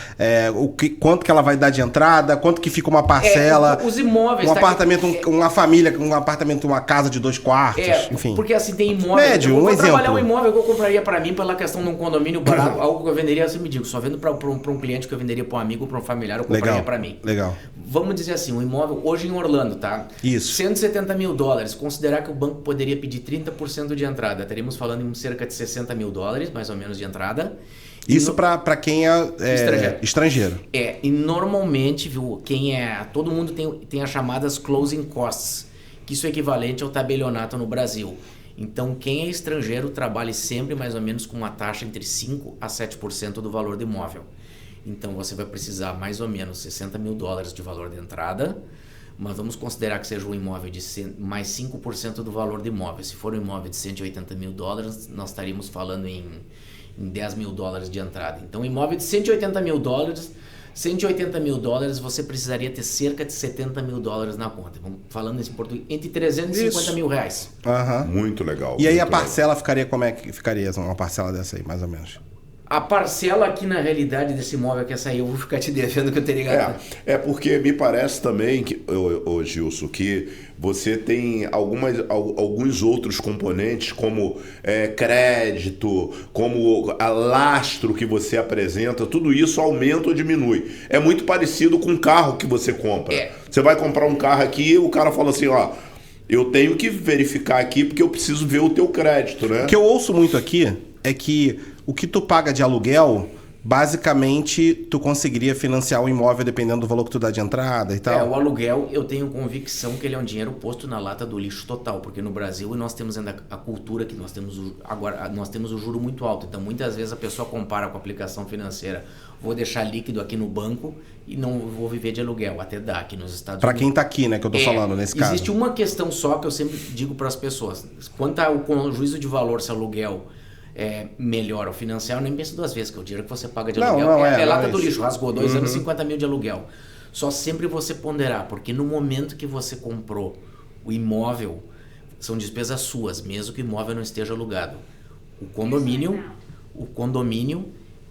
quanto que ela vai dar de entrada, quanto que fica uma parcela, os imóveis... um tá? apartamento, uma família, um apartamento, uma casa de 2 quartos, enfim. Porque assim tem imóvel. Médio, eu um vou exemplo. trabalhar um imóvel que eu compraria para mim pela questão de um condomínio barato, algo que eu venderia, eu sempre digo, só vendo para um cliente que eu venderia para um amigo, para um familiar, eu compraria para mim. Legal. Vamos dizer assim, um imóvel hoje em Orlando, tá? Isso. $170 mil. Considerar que o banco poderia pedir 30% de entrada. Estaríamos falando em cerca de $60 mil, mais ou menos, de entrada. Isso para quem é estrangeiro. E normalmente, viu, todo mundo tem as chamadas closing costs, que isso é equivalente ao tabelionato no Brasil. Então, quem é estrangeiro trabalha sempre mais ou menos com uma taxa entre 5% a 7% do valor do imóvel. Então, você vai precisar mais ou menos $60 mil de valor de entrada, mas vamos considerar que seja um imóvel de mais 5% do valor do imóvel. Se for um imóvel de $180 mil, nós estaríamos falando em $10 mil de entrada. Então, um imóvel de $180 mil, $180 mil, você precisaria ter cerca de $70 mil na conta. Vamos falando em português, entre 350 mil reais. Aham. Muito legal. E aí muito a parcela ficaria, como é que ficaria uma parcela dessa aí, mais ou menos? A parcela aqui na realidade desse imóvel que essa aí eu vou ficar te devendo que eu teria gastado. Porque me parece também, Gilson, que você tem alguns outros componentes, como crédito, como lastro que você apresenta, tudo isso aumenta ou diminui. É muito parecido com o carro que você compra. Você vai comprar um carro aqui e o cara fala assim, ó, eu tenho que verificar aqui porque eu preciso ver o teu crédito, né? O que eu ouço muito aqui é que o que tu paga de aluguel basicamente, tu conseguiria financiar o imóvel dependendo do valor que tu dá de entrada e tal? O aluguel, eu tenho convicção que ele é um dinheiro posto na lata do lixo total, porque no Brasil nós temos ainda a cultura que nós temos o juro muito alto. Então, muitas vezes a pessoa compara com a aplicação financeira. Vou deixar líquido aqui no banco e não vou viver de aluguel. Até dá aqui nos Estados Unidos. Para quem tá aqui, né, que eu tô falando nesse caso. Existe uma questão só que eu sempre digo para as pessoas. Quanto ao juízo de valor, se aluguel é melhor ou financiar, eu nem penso duas vezes, que é o dinheiro que você paga de aluguel é lata do lixo, rasgou 2 anos, 50 mil de aluguel. Só sempre você ponderar, porque no momento que você comprou o imóvel, são despesas suas, mesmo que o imóvel não esteja alugado. O condomínio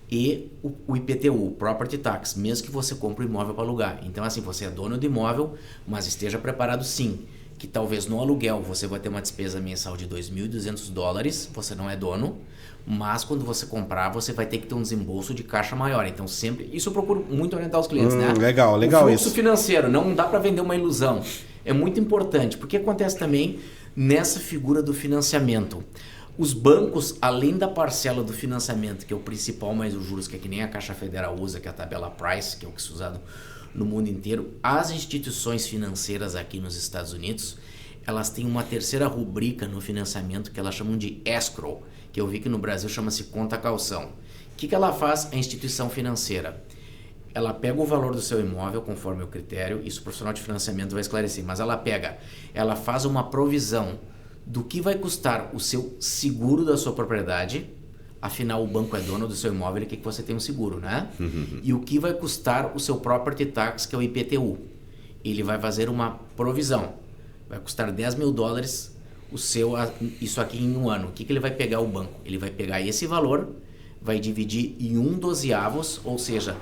e o IPTU, o Property Tax, mesmo que você compre o imóvel para alugar. Então, assim, você é dono do imóvel, mas esteja preparado sim, que talvez no aluguel você vai ter uma despesa mensal de $2.200, você não é dono, mas quando você comprar, você vai ter que ter um desembolso de caixa maior. Então, sempre... Isso eu procuro muito orientar os clientes, né? Legal o fluxo isso. financeiro, não dá para vender uma ilusão. É muito importante, porque acontece também nessa figura do financiamento. Os bancos, além da parcela do financiamento, que é o principal, mais os juros, que é que nem a Caixa Federal usa, que é a tabela Price, que é o que se usa no mundo inteiro, as instituições financeiras aqui nos Estados Unidos, elas têm uma terceira rubrica no financiamento que elas chamam de escrow, que eu vi que no Brasil chama-se conta calção. O que ela faz, a instituição financeira? Ela pega o valor do seu imóvel, conforme o critério, isso o profissional de financiamento vai esclarecer, mas ela faz uma provisão do que vai custar o seu seguro da sua propriedade. Afinal, o banco é dono do seu imóvel, ele quer que você tenha um seguro, né? E o que vai custar o seu Property Tax, que é o IPTU. Ele vai fazer uma provisão. Vai custar $10.000 isso aqui em um ano. O que ele vai pegar o banco? Ele vai pegar esse valor, vai dividir em 1/12, ou seja,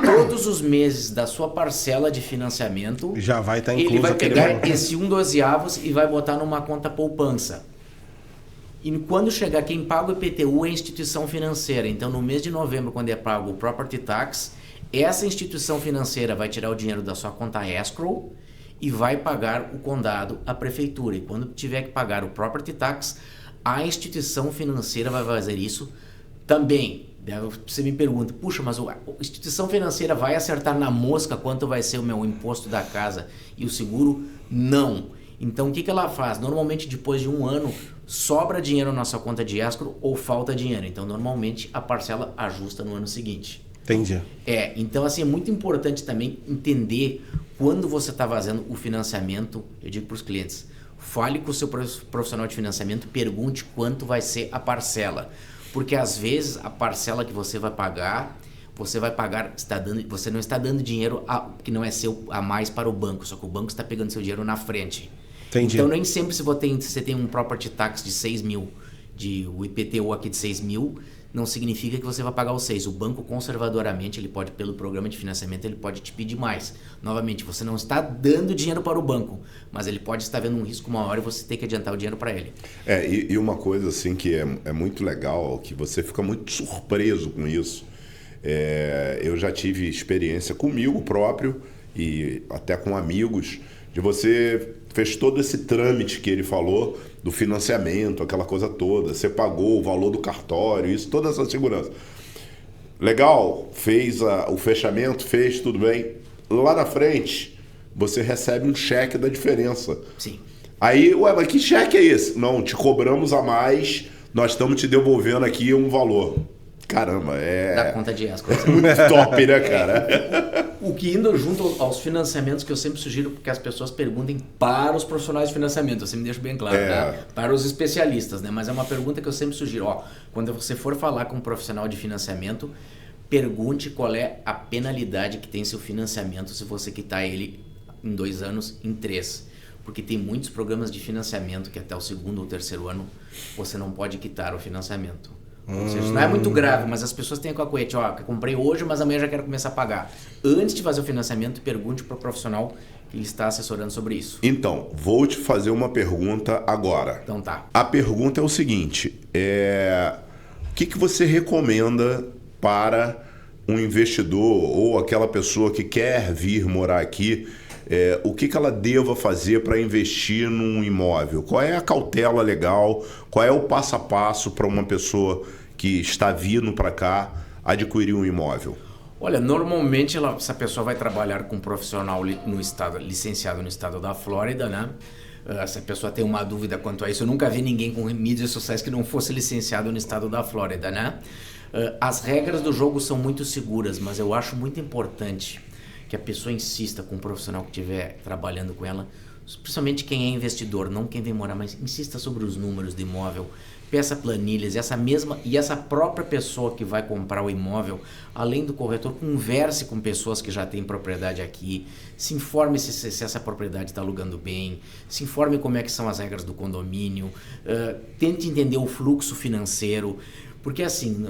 todos os meses da sua parcela de financiamento, já vai estar incluso. Ele vai pegar esse 1/12 e vai botar numa conta poupança. E quando chegar, quem paga o IPTU é a instituição financeira. Então, no mês de novembro, quando é pago o Property Tax, essa instituição financeira vai tirar o dinheiro da sua conta escrow e vai pagar o condado, a prefeitura. E quando tiver que pagar o Property Tax, a instituição financeira vai fazer isso também. Você me pergunta, puxa, mas a instituição financeira vai acertar na mosca quanto vai ser o meu imposto da casa e o seguro? Não. Então, o que ela faz? Normalmente, depois de um ano, sobra dinheiro na sua conta de escrow ou falta dinheiro. Então, normalmente, a parcela ajusta no ano seguinte. Entendi. Então, assim, é muito importante também entender quando você está fazendo o financiamento. Eu digo para os clientes, fale com o seu profissional de financiamento, pergunte quanto vai ser a parcela. Porque, às vezes, a parcela que você vai pagar, você não está dando dinheiro que não é seu a mais para o banco, só que o banco está pegando seu dinheiro na frente. Entendi. Então, nem sempre se você tem um property tax de 6 mil, o IPTU aqui de 6 mil, não significa que você vai pagar os 6. O banco, conservadoramente, ele pode, pelo programa de financiamento, ele pode te pedir mais. Novamente, você não está dando dinheiro para o banco, mas ele pode estar vendo um risco maior e você tem que adiantar o dinheiro para ele. E uma coisa assim que é muito legal, que você fica muito surpreso com isso. Eu já tive experiência comigo próprio e até com amigos, de você fez todo esse trâmite que ele falou, do financiamento, aquela coisa toda, você pagou o valor do cartório, isso, toda essa segurança. Legal, fez o fechamento, fez tudo bem. Lá na frente, você recebe um cheque da diferença. Sim. Aí, mas que cheque é esse? Não, te cobramos a mais, nós estamos te devolvendo aqui um valor. Caramba, da conta de escrow. Muito top, né, cara? O que indo junto aos financiamentos, que eu sempre sugiro que as pessoas perguntem para os profissionais de financiamento, você me deixa bem claro, né? Para os especialistas, né? Mas é uma pergunta que eu sempre sugiro, quando você for falar com um profissional de financiamento, pergunte qual é a penalidade que tem seu financiamento se você quitar ele em 2 anos, em 3. Porque tem muitos programas de financiamento que até o 2º ou 3º ano você não pode quitar o financiamento. Ou seja, não é muito grave, mas as pessoas têm a cacuete, que eu comprei hoje, mas amanhã já quero começar a pagar. Antes de fazer o financiamento, pergunte para o profissional que ele está assessorando sobre isso. Então, vou te fazer uma pergunta agora. Então tá. A pergunta é o seguinte, o que você recomenda para um investidor ou aquela pessoa que quer vir morar aqui, o que ela deva fazer para investir num imóvel? Qual é a cautela legal? Qual é o passo a passo para uma pessoa que está vindo para cá? adquirir um imóvel? Olha, normalmente essa pessoa vai trabalhar com um profissional licenciado no estado da Flórida, né? Se a pessoa tem uma dúvida quanto a isso, eu nunca vi ninguém com mídias sociais que não fosse licenciado no estado da Flórida, né? As regras do jogo são muito seguras, mas eu acho muito importante que a pessoa insista com o profissional que estiver trabalhando com ela, principalmente quem é investidor, não quem vem morar, mas insista sobre os números do imóvel, peça planilhas, essa própria pessoa que vai comprar o imóvel, além do corretor, converse com pessoas que já têm propriedade aqui, se informe se essa propriedade está alugando bem, se informe como é que são as regras do condomínio, tente entender o fluxo financeiro, porque assim,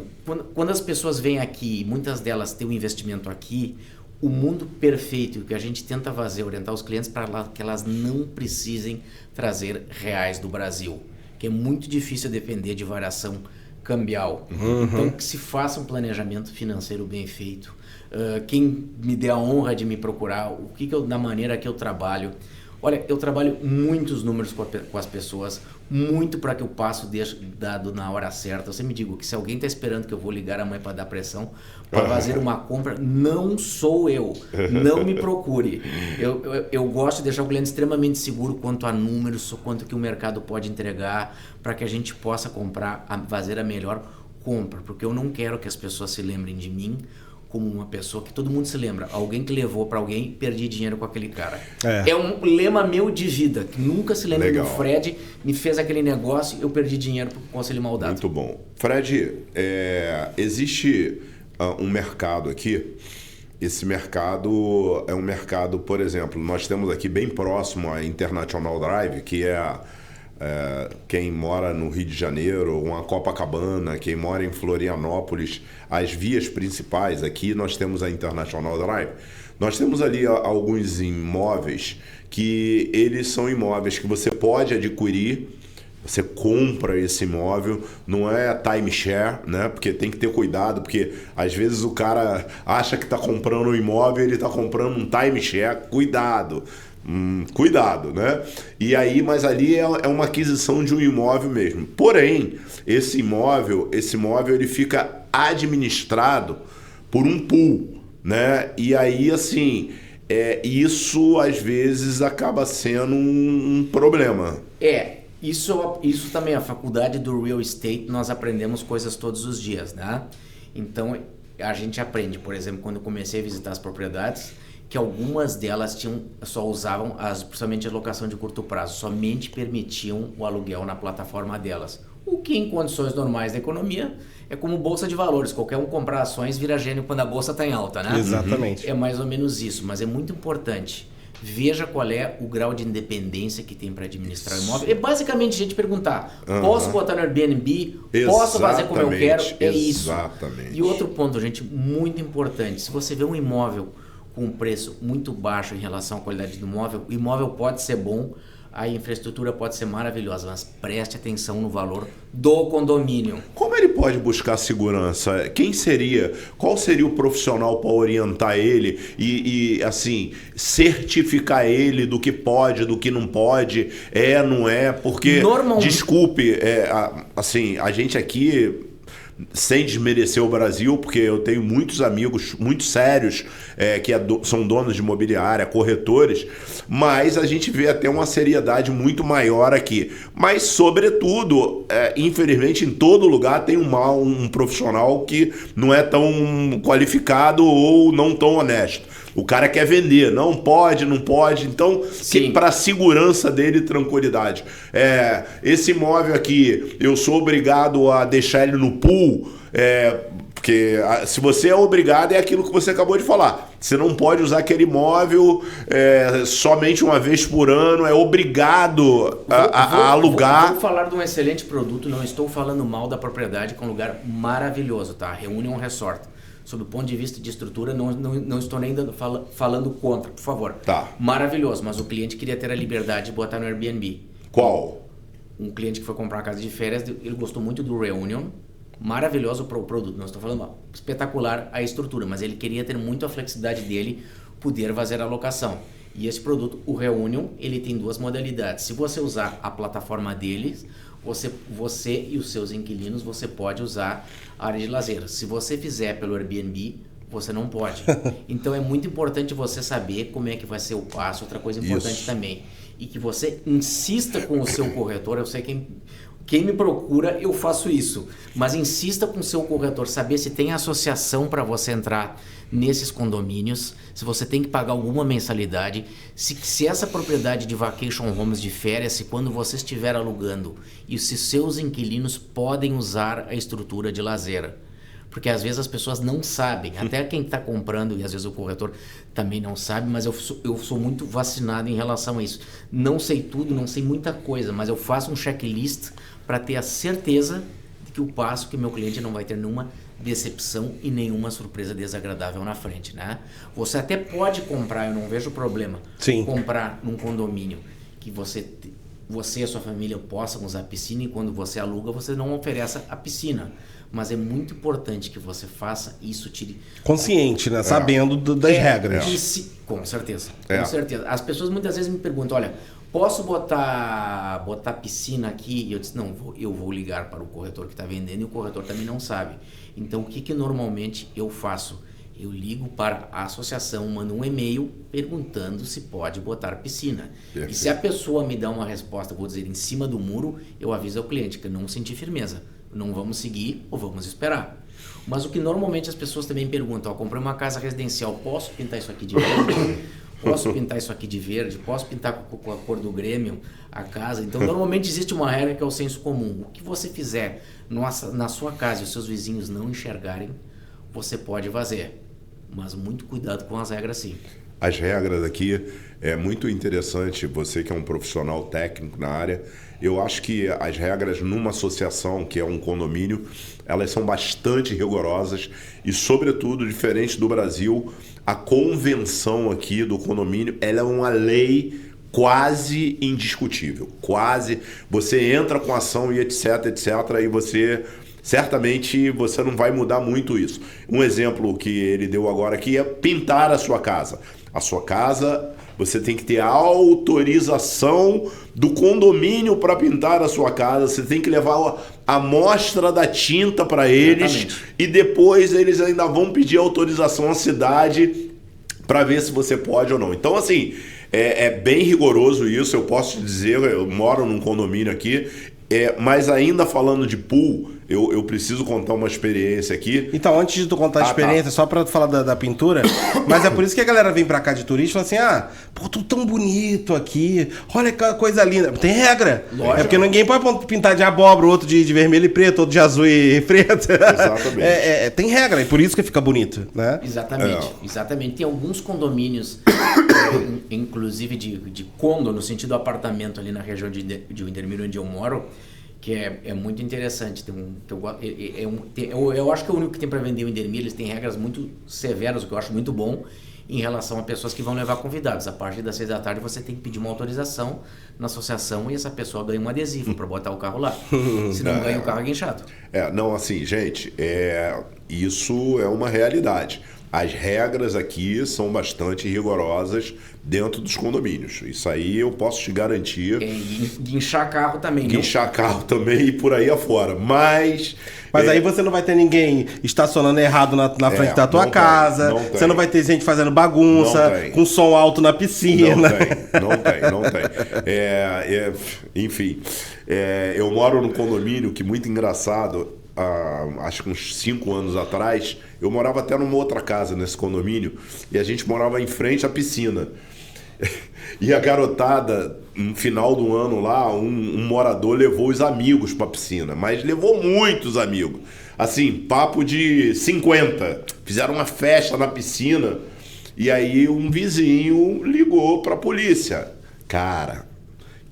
quando as pessoas vêm aqui, muitas delas têm um investimento aqui, o mundo perfeito que a gente tenta fazer, orientar os clientes para que elas não precisem trazer reais do Brasil, que é muito difícil depender de variação cambial. Então, que se faça um planejamento financeiro bem feito. Quem me dê a honra de me procurar, da maneira que eu trabalho. Olha, eu trabalho muitos números com as pessoas, muito para que o passo deixe dado na hora certa. Eu sempre digo que se alguém está esperando que eu vou ligar amanhã para dar pressão, para fazer uma compra, não sou eu. Não me procure. Eu gosto de deixar o cliente extremamente seguro quanto a números, quanto que o mercado pode entregar, para que a gente possa fazer a melhor compra. Porque eu não quero que as pessoas se lembrem de mim como uma pessoa que todo mundo se lembra. Alguém que levou para alguém, perdi dinheiro com aquele cara. É um lema meu de vida, que nunca se lembra do Fred, me fez aquele negócio, eu perdi dinheiro por conselho mal dado. Muito bom. Fred, existe um mercado aqui. Esse mercado é um mercado, por exemplo, nós temos aqui bem próximo a International Drive, que é quem mora no Rio de Janeiro, uma Copacabana, quem mora em Florianópolis, as vias principais aqui, nós temos a International Drive. Nós temos ali alguns imóveis que eles são imóveis que você pode adquirir, você compra esse imóvel, não é timeshare, né? Porque tem que ter cuidado, porque às vezes o cara acha que está comprando um imóvel, ele está comprando um timeshare, cuidado, né? E aí, mas ali é uma aquisição de um imóvel mesmo. Porém, esse imóvel ele fica administrado por um pool, né? E aí, assim, isso às vezes acaba sendo um problema. Isso também, a faculdade do real estate, nós aprendemos coisas todos os dias, né? Então, a gente aprende, por exemplo, quando eu comecei a visitar as propriedades, que algumas delas só usavam, principalmente a locação de curto prazo, somente permitiam o aluguel na plataforma delas. O que em condições normais da economia é como bolsa de valores, qualquer um comprar ações vira gênio quando a bolsa está em alta, né? Exatamente. É mais ou menos isso, mas é muito importante. Veja qual é o grau de independência que tem para administrar o imóvel. É basicamente a gente perguntar, posso botar no Airbnb? Posso fazer como eu quero? É isso. E outro ponto, gente, muito importante, se você vê um imóvel com um preço muito baixo em relação à qualidade do imóvel, o imóvel pode ser bom, a infraestrutura pode ser maravilhosa, mas preste atenção no valor do condomínio. Como ele pode buscar segurança? Qual seria o profissional para orientar ele e assim, certificar ele do que pode, do que não pode, não é? Porque, desculpe, assim, a gente aqui, sem desmerecer o Brasil, porque eu tenho muitos amigos muito sérios que são donos de imobiliária, corretores, mas a gente vê até uma seriedade muito maior aqui. Mas, sobretudo, infelizmente, em todo lugar tem um profissional que não é tão qualificado ou não tão honesto. O cara quer vender, não pode, então, para a segurança dele, tranquilidade. Esse imóvel aqui, eu sou obrigado a deixar ele no pool, porque se você é obrigado, é aquilo que você acabou de falar. Você não pode usar aquele imóvel somente uma vez por ano, é obrigado a alugar. Vou falar de um excelente produto, não estou falando mal da propriedade, que é um lugar maravilhoso, tá? Reunion Resort. Sob o ponto de vista de estrutura, não estou nem falando contra, por favor. Tá. Maravilhoso, mas o cliente queria ter a liberdade de botar no Airbnb. Qual? Um cliente que foi comprar uma casa de férias, ele gostou muito do Reunion, maravilhoso o produto, não estou falando mal, espetacular a estrutura, mas ele queria ter muito a flexibilidade dele, poder fazer a locação. E esse produto, o Reunion, ele tem duas modalidades. Se você usar a plataforma deles, você e os seus inquilinos, você pode usar a área de lazer. Se você fizer pelo Airbnb, você não pode. Então é muito importante você saber como é que vai ser o passo. Outra coisa importante também, e que você insista com o seu corretor. Eu sei quem me procura, eu faço isso, mas insista com o seu corretor, saber se tem associação para você entrar nesses condomínios, se você tem que pagar alguma mensalidade, se essa propriedade de vacation homes de férias, se quando você estiver alugando, e se seus inquilinos podem usar a estrutura de lazer. Porque às vezes as pessoas não sabem, até quem está comprando, e às vezes o corretor também não sabe, mas eu sou muito vacinado em relação a isso. Não sei tudo, não sei muita coisa, mas eu faço um checklist para ter a certeza de que o passo que meu cliente não vai ter nenhuma decepção e nenhuma surpresa desagradável na frente, né? Você até pode comprar, eu não vejo problema, comprar num condomínio que você e a sua família possam usar a piscina, e quando você aluga, você não oferece a piscina. Mas é muito importante que você faça isso, consciente, né? Sabendo das regras. Com certeza, com certeza. As pessoas muitas vezes me perguntam, olha, posso botar piscina aqui? E eu disse, não, eu vou ligar para o corretor que está vendendo, e o corretor também não sabe. Então, o que normalmente eu faço? Eu ligo para a associação, mando um e-mail perguntando se pode botar piscina. Perfeito. E se a pessoa me dá uma resposta, vou dizer, em cima do muro, eu aviso ao cliente que eu não senti firmeza. Não vamos seguir ou vamos esperar. Mas o que normalmente as pessoas também perguntam, comprei uma casa residencial, posso pintar isso aqui de verde? Posso pintar isso aqui de verde? Posso pintar com a cor do Grêmio a casa? Então, normalmente existe uma regra que é o senso comum. O que você fizer na sua casa e os seus vizinhos não enxergarem, você pode fazer. Mas muito cuidado com as regras, sim. As regras aqui, é muito interessante, você que é um profissional técnico na área, eu acho que as regras numa associação, que é um condomínio, elas são bastante rigorosas e, sobretudo, diferente do Brasil, a convenção aqui do condomínio, ela é uma lei quase indiscutível, quase, você entra com ação e etc, e você... Certamente você não vai mudar muito isso. Um exemplo que ele deu agora aqui é pintar a sua casa. A sua casa, você tem que ter a autorização do condomínio para pintar a sua casa. Você tem que levar a amostra da tinta para eles. Exatamente. E depois eles ainda vão pedir autorização à cidade para ver se você pode ou não. Então, assim, é bem rigoroso isso. Eu posso te dizer, eu moro num condomínio aqui, mas ainda falando de pool... Eu preciso contar uma experiência aqui. Então, antes de tu contar a experiência, só pra falar da pintura, mas é por isso que a galera vem pra cá de turista e fala assim, pô, tudo tão bonito aqui, olha que coisa linda. Tem regra. Lógico. É porque ninguém pode pintar de abóbora, outro de vermelho e preto, outro de azul e preto. Exatamente. Tem regra, e por isso que fica bonito, né? Exatamente. Tem alguns condomínios, inclusive de condo, no sentido apartamento ali na região de Windermere, onde eu moro, que é muito interessante. Eu acho que é o único que tem para vender o Windermere. Eles têm regras muito severas, o que eu acho muito bom, em relação a pessoas que vão levar convidados. A partir das 6 da tarde você tem que pedir uma autorização na associação e essa pessoa ganha um adesivo para botar o carro lá. Se não ganha, o carro é guinchado. Não, assim, gente, isso é uma realidade. As regras aqui são bastante rigorosas dentro dos condomínios. Isso aí eu posso te garantir. Guinchar carro também. Guinchar carro também e por aí afora. Mas aí você não vai ter ninguém estacionando errado na frente da tua casa. Você não vai ter gente fazendo bagunça, com som alto na piscina. Não tem. Enfim, eu moro num condomínio que, muito engraçado, acho que uns 5 anos atrás, eu morava até numa outra casa nesse condomínio e a gente morava em frente à piscina. E a garotada, no final do ano lá, um morador levou os amigos pra piscina, mas levou muitos amigos. Assim, papo de 50. Fizeram uma festa na piscina e aí um vizinho ligou pra polícia. Cara,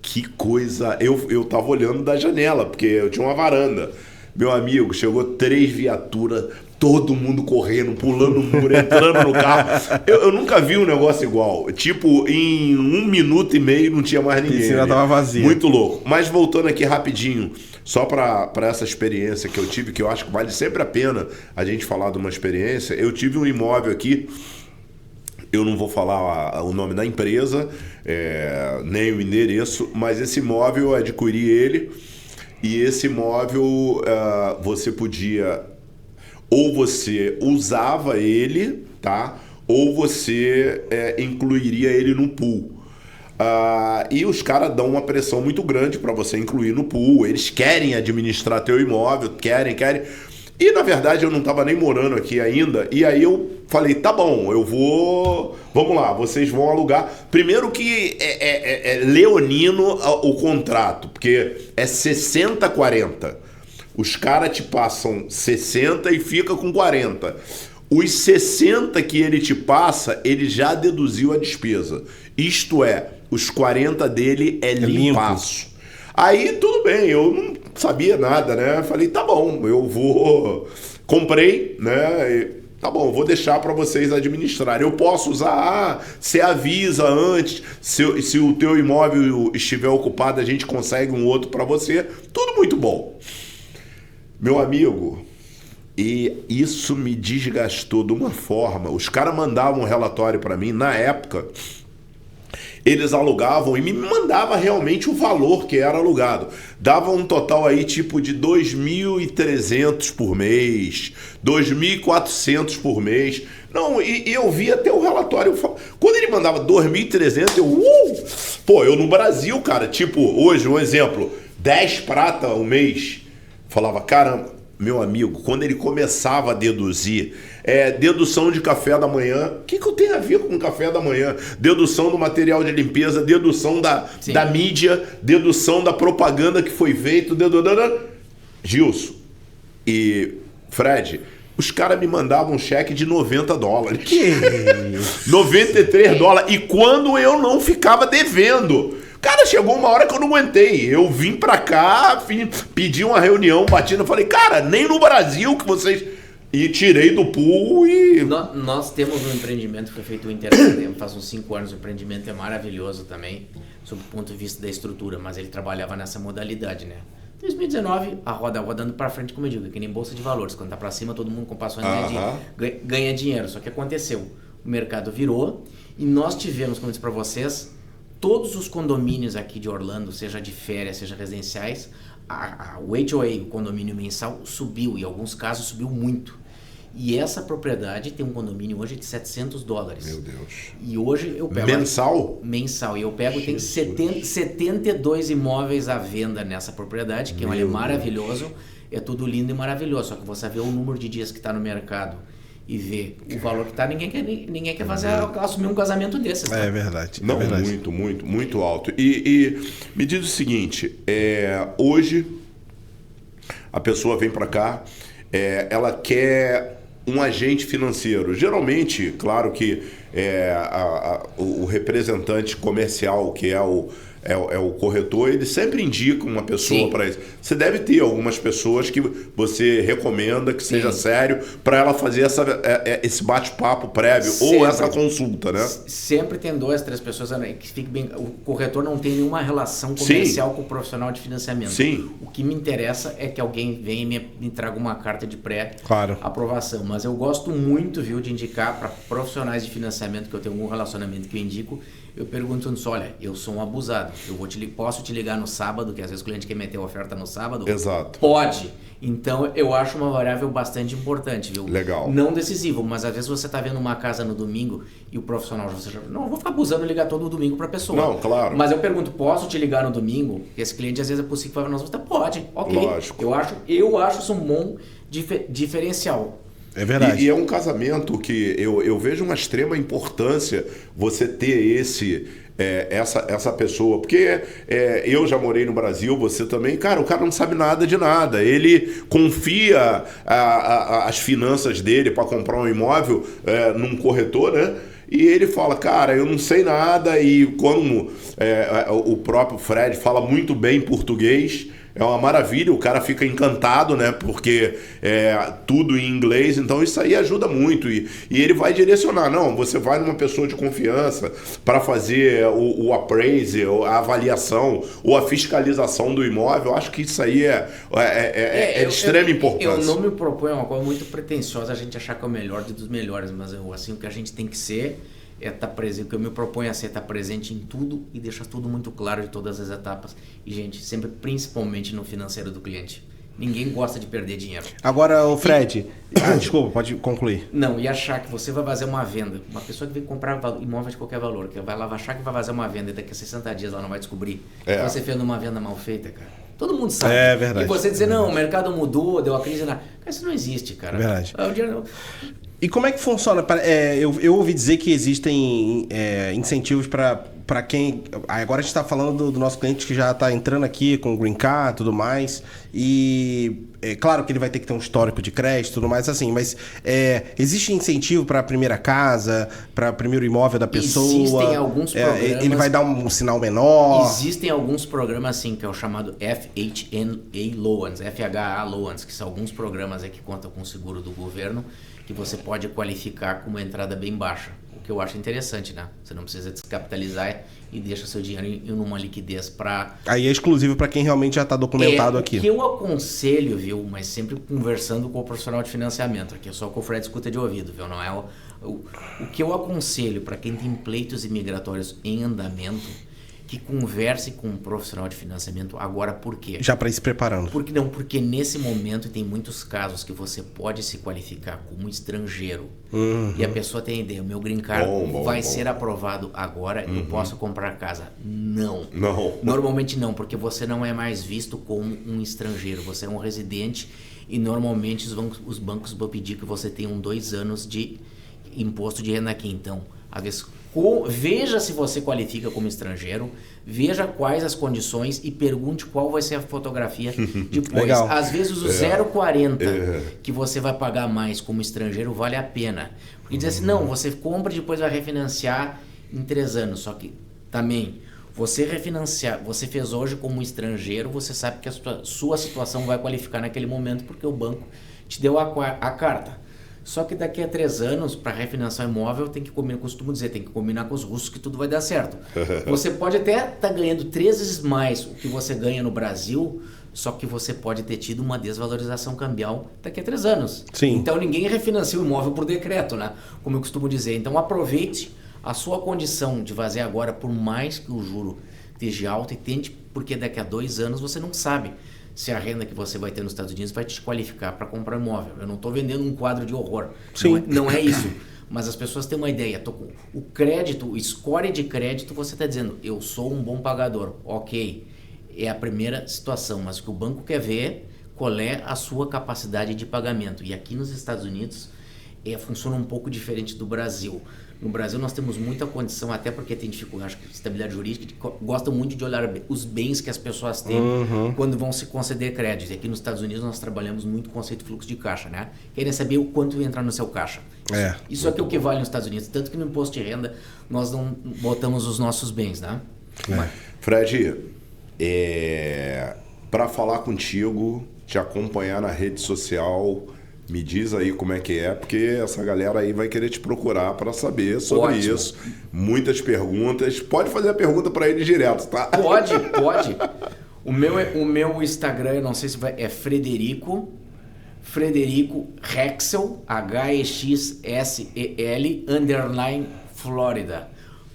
que coisa... Eu tava olhando da janela, porque eu tinha uma varanda. Meu amigo, chegou 3 viaturas, todo mundo correndo, pulando o muro, entrando no carro. Eu nunca vi um negócio igual. Tipo, em 1 minuto e meio não tinha mais ninguém. A piscina tava vazia. Muito louco. Mas voltando aqui rapidinho, só para essa experiência que eu tive, que eu acho que vale sempre a pena a gente falar de uma experiência. Eu tive um imóvel aqui, eu não vou falar o nome da empresa, nem o endereço, mas esse imóvel eu adquiri ele. E esse imóvel você podia, ou você usava ele, tá? Ou você incluiria ele no pool. E os caras dão uma pressão muito grande para você incluir no pool. Eles querem administrar teu imóvel, querem. E na verdade eu não estava nem morando aqui ainda. E aí eu falei, tá bom, eu vou... Vamos lá, vocês vão alugar. Primeiro que é leonino o contrato, porque é 60-40. Os caras te passam 60 e fica com 40. Os 60 que ele te passa, ele já deduziu a despesa. Isto é, os 40 dele é limpaço. Aí tudo bem, eu não sabia nada, né? Falei, tá bom, eu vou... Comprei, né? Tá bom, vou deixar para vocês administrarem. Eu posso usar, você avisa antes, se o teu imóvel estiver ocupado, a gente consegue um outro para você. Tudo muito bom. Meu amigo, e isso me desgastou de uma forma. Os caras mandavam um relatório para mim, na época... Eles alugavam e me mandava realmente o valor que era alugado. Dava um total aí tipo de 2.300 por mês, 2.400 por mês. Não, e eu vi até o relatório. Quando ele mandava 2.300, eu no Brasil, cara, tipo, hoje, um exemplo, 10 prata o mês. Falava, caramba, meu amigo, quando ele começava a deduzir, dedução de café da manhã, o que eu tenho a ver com café da manhã? Dedução do material de limpeza, dedução da mídia, dedução da propaganda que foi feito, Gilson e Fred, os caras me mandavam um cheque de $90. Que isso? $93. E quando eu não ficava devendo. Cara, chegou uma hora que eu não aguentei. Eu vim pra cá, pedi uma reunião, bati, eu falei, cara, nem no Brasil que vocês... E tirei do pool e... Nós temos um empreendimento que foi feito em Internet, faz uns 5 anos, o empreendimento é maravilhoso também, sob o ponto de vista da estrutura, mas ele trabalhava nessa modalidade, né? 2019, a roda rodando para frente, como eu digo, que nem bolsa de valores, quando tá para cima todo mundo com passões ganha dinheiro, só que aconteceu, o mercado virou e nós tivemos, como eu disse para vocês, todos os condomínios aqui de Orlando, seja de férias, seja residenciais, o HOA, o condomínio mensal, subiu, e em alguns casos subiu muito. E essa propriedade tem um condomínio hoje de $700. Meu Deus. E hoje eu pego... Mensal? Mensal. E eu pego, tem 72 imóveis à venda nessa propriedade, que é maravilhoso. É tudo lindo e maravilhoso. Só que você vê o número de dias que está no mercado e vê o valor que está, ninguém quer assumir um casamento desses. Tá? É verdade. Não, é verdade. muito alto. E me diz o seguinte, hoje a pessoa vem para cá, ela quer um agente financeiro. Geralmente, claro que o representante comercial, que é o corretor, ele sempre indica uma pessoa para isso. Você deve ter algumas pessoas que você recomenda que seja sério para ela fazer esse bate-papo prévio sempre, ou essa consulta, né? Sempre tem 2, 3 pessoas que fiquem bem. O corretor não tem nenhuma relação comercial com o profissional de financiamento. Sim. O que me interessa é que alguém venha e me traga uma carta de pré-aprovação. Mas eu gosto muito, viu, de indicar para profissionais de financiamento que eu tenho algum relacionamento que eu indico. Eu pergunto antes, olha, eu sou um abusado, posso te ligar no sábado, que às vezes o cliente quer meter a oferta no sábado? Exato. Pode. Então, eu acho uma variável bastante importante, viu? Legal. Não decisivo, mas às vezes você está vendo uma casa no domingo e o profissional não vou ficar abusando e ligar todo domingo para a pessoa. Não, claro. Mas eu pergunto, posso te ligar no domingo? E esse cliente às vezes é possível que fala, nossa, pode, ok. Lógico. Eu acho isso um bom diferencial. É verdade. E é um casamento que eu vejo uma extrema importância você ter essa pessoa. Porque eu já morei no Brasil, você também. Cara, o cara não sabe nada de nada. Ele confia as finanças dele para comprar um imóvel num corretor, né? E ele fala, cara, eu não sei nada. E como o próprio Fred fala muito bem português, é uma maravilha, o cara fica encantado, né? Porque tudo em inglês, então isso aí ajuda muito. E ele vai direcionar, não, você vai numa pessoa de confiança para fazer o appraisal, a avaliação ou a fiscalização do imóvel. Eu acho que isso aí de extrema importância. Eu não me proponho uma coisa muito pretensiosa a gente achar que é o melhor dos melhores, mas assim, o que a gente tem que ser é estar presente, o que eu me proponho a ser estar presente em tudo e deixar tudo muito claro de todas as etapas. E, gente, sempre principalmente no financeiro do cliente. Ninguém gosta de perder dinheiro. Agora, o Fred... desculpa, pode concluir. Não, e achar que você vai fazer uma venda. Uma pessoa que vem comprar imóvel de qualquer valor, que vai lá achar que vai fazer uma venda e daqui a 60 dias ela não vai descobrir que você fez uma venda mal feita, cara. Todo mundo sabe. É verdade. E você dizer, não, o mercado mudou, deu a crise... Cara, isso não existe, cara. Verdade. O dinheiro... E como é que funciona? Eu ouvi dizer que existem incentivos para quem... Agora a gente está falando do nosso cliente que já está entrando aqui com o Green Card e tudo mais. E é claro que ele vai ter que ter um histórico de crédito e tudo mais assim. Mas existe incentivo para a primeira casa, para o primeiro imóvel da pessoa? Existem alguns programas... Ele vai dar um sinal menor? Existem alguns programas, assim, que é o chamado FHA Loans, FHA Loans, que são alguns programas que contam com o seguro do governo, que você pode qualificar com uma entrada bem baixa. O que eu acho interessante, né? Você não precisa descapitalizar e deixa seu dinheiro em uma liquidez para... Aí é exclusivo para quem realmente já está documentado aqui. O que eu aconselho, viu? Mas sempre conversando com o profissional de financiamento. Aqui é só o que o Fred escuta de ouvido, viu? Não é o que eu aconselho para quem tem pleitos imigratórios em andamento, que converse com um profissional de financiamento agora. Por quê? Já para ir se preparando. Porque nesse momento tem muitos casos que você pode se qualificar como estrangeiro. E a pessoa tem ideia, o meu green card vai ser aprovado agora, eu posso comprar casa. Não. Normalmente não, porque você não é mais visto como um estrangeiro, você é um residente e normalmente os bancos vão pedir que você tenha 2 anos de imposto de renda aqui. Então, às vezes... Veja se você qualifica como estrangeiro, veja quais as condições e pergunte qual vai ser a fotografia depois. Legal. Às vezes o 0,40 que você vai pagar mais como estrangeiro vale a pena. Porque diz assim, não, você compra e depois vai refinanciar em 3 anos. Só que também, você refinanciar, você fez hoje como estrangeiro, você sabe que a sua situação vai qualificar naquele momento porque o banco te deu a carta. Só que daqui a 3 anos, para refinanciar imóvel, tem que combinar com os russos que tudo vai dar certo. Você pode até estar ganhando 3 vezes mais o que você ganha no Brasil, só que você pode ter tido uma desvalorização cambial daqui a 3 anos. Sim. Então ninguém refinancia o imóvel por decreto, né? Como eu costumo dizer. Então aproveite a sua condição de fazer agora, por mais que o juro esteja alto, e tente, porque daqui a 2 anos você não sabe se a renda que você vai ter nos Estados Unidos vai te qualificar para comprar imóvel. Eu não estou vendendo um quadro de horror. Sim. Não é isso. Mas as pessoas têm uma ideia. O crédito, o score de crédito, você está dizendo, eu sou um bom pagador. Ok, é a primeira situação. Mas o que o banco quer ver, qual é a sua capacidade de pagamento. E aqui nos Estados Unidos funciona um pouco diferente do Brasil. No Brasil nós temos muita condição, até porque tem dificuldade, acho que estabilidade jurídica, gostam muito de olhar os bens que as pessoas têm quando vão se conceder crédito. E aqui nos Estados Unidos nós trabalhamos muito com o conceito de fluxo de caixa, né? Querem saber o quanto entra no seu caixa. Isso aqui é o que vale nos Estados Unidos. Tanto que no imposto de renda nós não botamos os nossos bens, né? Fred, para falar contigo, te acompanhar na rede social... Me diz aí como é que é, porque essa galera aí vai querer te procurar para saber sobre isso. Muitas perguntas. Pode fazer a pergunta para ele direto, tá? Pode. O meu Instagram, eu não sei se é Frederico Hexel, HEXSEL, _Flórida.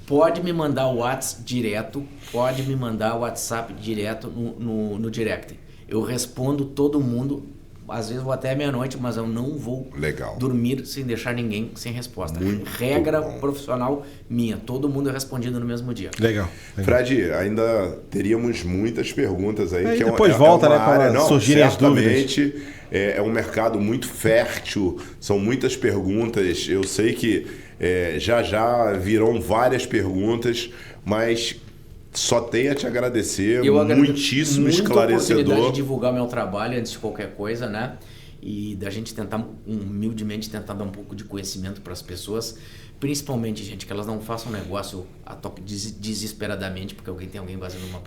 Pode me mandar o WhatsApp direto, pode me mandar o WhatsApp direto no direct. Eu respondo todo mundo. Às vezes vou até meia-noite, mas eu não vou dormir sem deixar ninguém sem resposta. Regra profissional minha. Todo mundo é respondido no mesmo dia. Legal. Fred, ainda teríamos muitas perguntas aí. Que depois volta, né? Para surgirem as dúvidas. É um mercado muito fértil. São muitas perguntas. Eu sei que já virão várias perguntas, mas... Só tenho a te agradecer, muitíssimo esclarecedor. A oportunidade de divulgar meu trabalho antes de qualquer coisa, né? E da gente tentar, humildemente, tentar dar um pouco de conhecimento para as pessoas. Principalmente, gente, que elas não façam negócio a toque desesperadamente, porque tem alguém fazendo uma...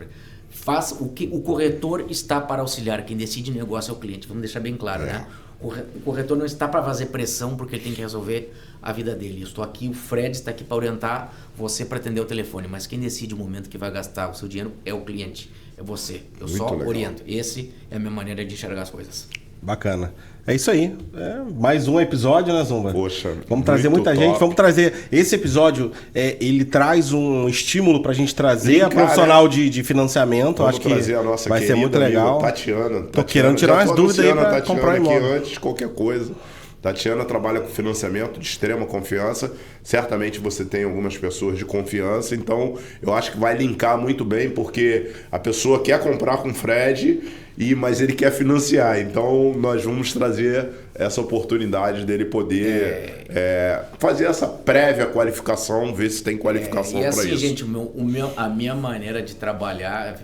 Faça o que o corretor está para auxiliar. Quem decide negócio é o cliente. Vamos deixar bem claro, né? O corretor não está para fazer pressão porque ele tem que resolver a vida dele. Eu estou aqui, o Fred está aqui para orientar você para atender o telefone, mas quem decide o momento que vai gastar o seu dinheiro é o cliente, é você. Eu só oriento. Essa é a minha maneira de enxergar as coisas. Bacana. É isso aí. Mais um episódio, né, Zumba? Poxa, vamos trazer muito muita top. gente. Vamos trazer... Esse episódio, ele traz um estímulo pra gente trazer Linkar, a profissional de financiamento. Vamos Acho que trazer a nossa vai ser muito legal. Tatiana. Tô querendo tirar umas dúvidas aí pra comprar aqui imóvel. antes de qualquer coisa. Tatiana trabalha com financiamento de extrema confiança. Certamente você tem algumas pessoas de confiança. Então, eu acho que vai linkar muito bem, porque a pessoa quer comprar com o Fred, mas ele quer financiar. Então, nós vamos trazer essa oportunidade dele poder fazer essa prévia qualificação, ver se tem qualificação para assim, isso. Gente, a minha maneira de trabalhar...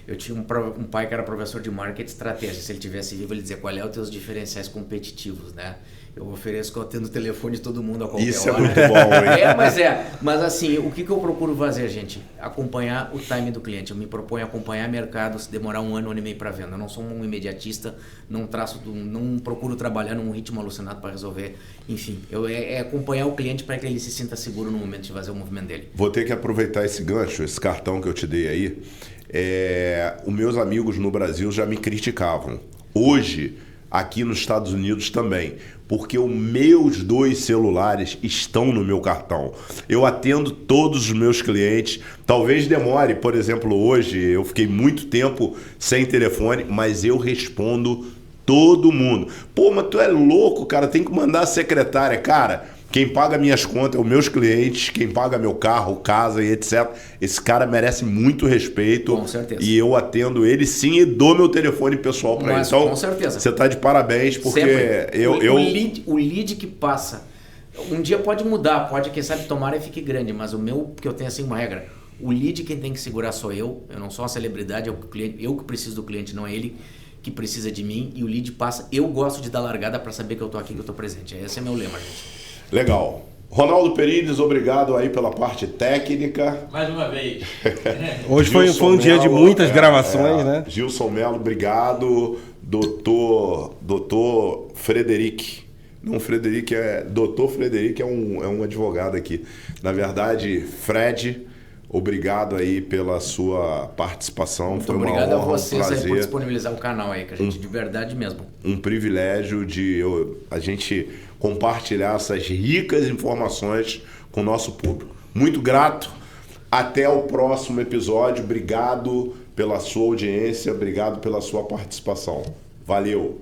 Eu tinha um pai que era professor de marketing e estratégia. Se ele tivesse vivo, ele dizia qual é os teus diferenciais competitivos, né? Eu ofereço que eu atendo o telefone de todo mundo a qualquer Isso hora. é muito bom, hein? Mas assim, o que eu procuro fazer, gente? Acompanhar o time do cliente. Eu me proponho acompanhar mercado, se demorar um ano e meio para venda. Eu não sou um imediatista, não procuro trabalhar num ritmo alucinado para resolver. Enfim, é acompanhar o cliente para que ele se sinta seguro no momento de fazer o movimento dele. Vou ter que aproveitar esse gancho, esse cartão que eu te dei aí. Os meus amigos no Brasil já me criticavam. Hoje, aqui nos Estados Unidos também, porque os meus 2 celulares estão no meu cartão. Eu atendo todos os meus clientes. Talvez demore, por exemplo, hoje eu fiquei muito tempo sem telefone, mas eu respondo todo mundo. Pô, mas tu é louco, cara, tem que mandar a secretária. Cara, quem paga minhas contas, os meus clientes, quem paga meu carro, casa e etc. Esse cara merece muito respeito. Com certeza. E eu atendo ele sim e dou meu telefone pessoal para ele. Então, com certeza. Você tá de parabéns, porque o lead que passa, um dia pode mudar, pode, quem sabe, tomara e fique grande, mas o meu, que eu tenho assim uma regra, o lead quem tem que segurar sou eu não sou uma celebridade, eu que preciso do cliente, não é ele que precisa de mim, e o lead passa, eu gosto de dar largada para saber que eu tô aqui, que eu tô presente. Esse é meu lema, gente. Legal. Ronaldo Perides, obrigado aí pela parte técnica. Mais uma vez. Hoje foi um dia de muitas gravações, né? Gilson Melo, obrigado. Doutor Frederic. Não, Frederic Doutor Frederic é um advogado aqui. Na verdade, Fred, obrigado aí pela sua participação. Muito foi uma obrigado honra, a vocês um prazer, aí por disponibilizar o canal aí, que a gente de verdade mesmo. Um privilégio de a gente compartilhar essas ricas informações com o nosso público. Muito grato. Até o próximo episódio. Obrigado pela sua audiência, obrigado pela sua participação. Valeu!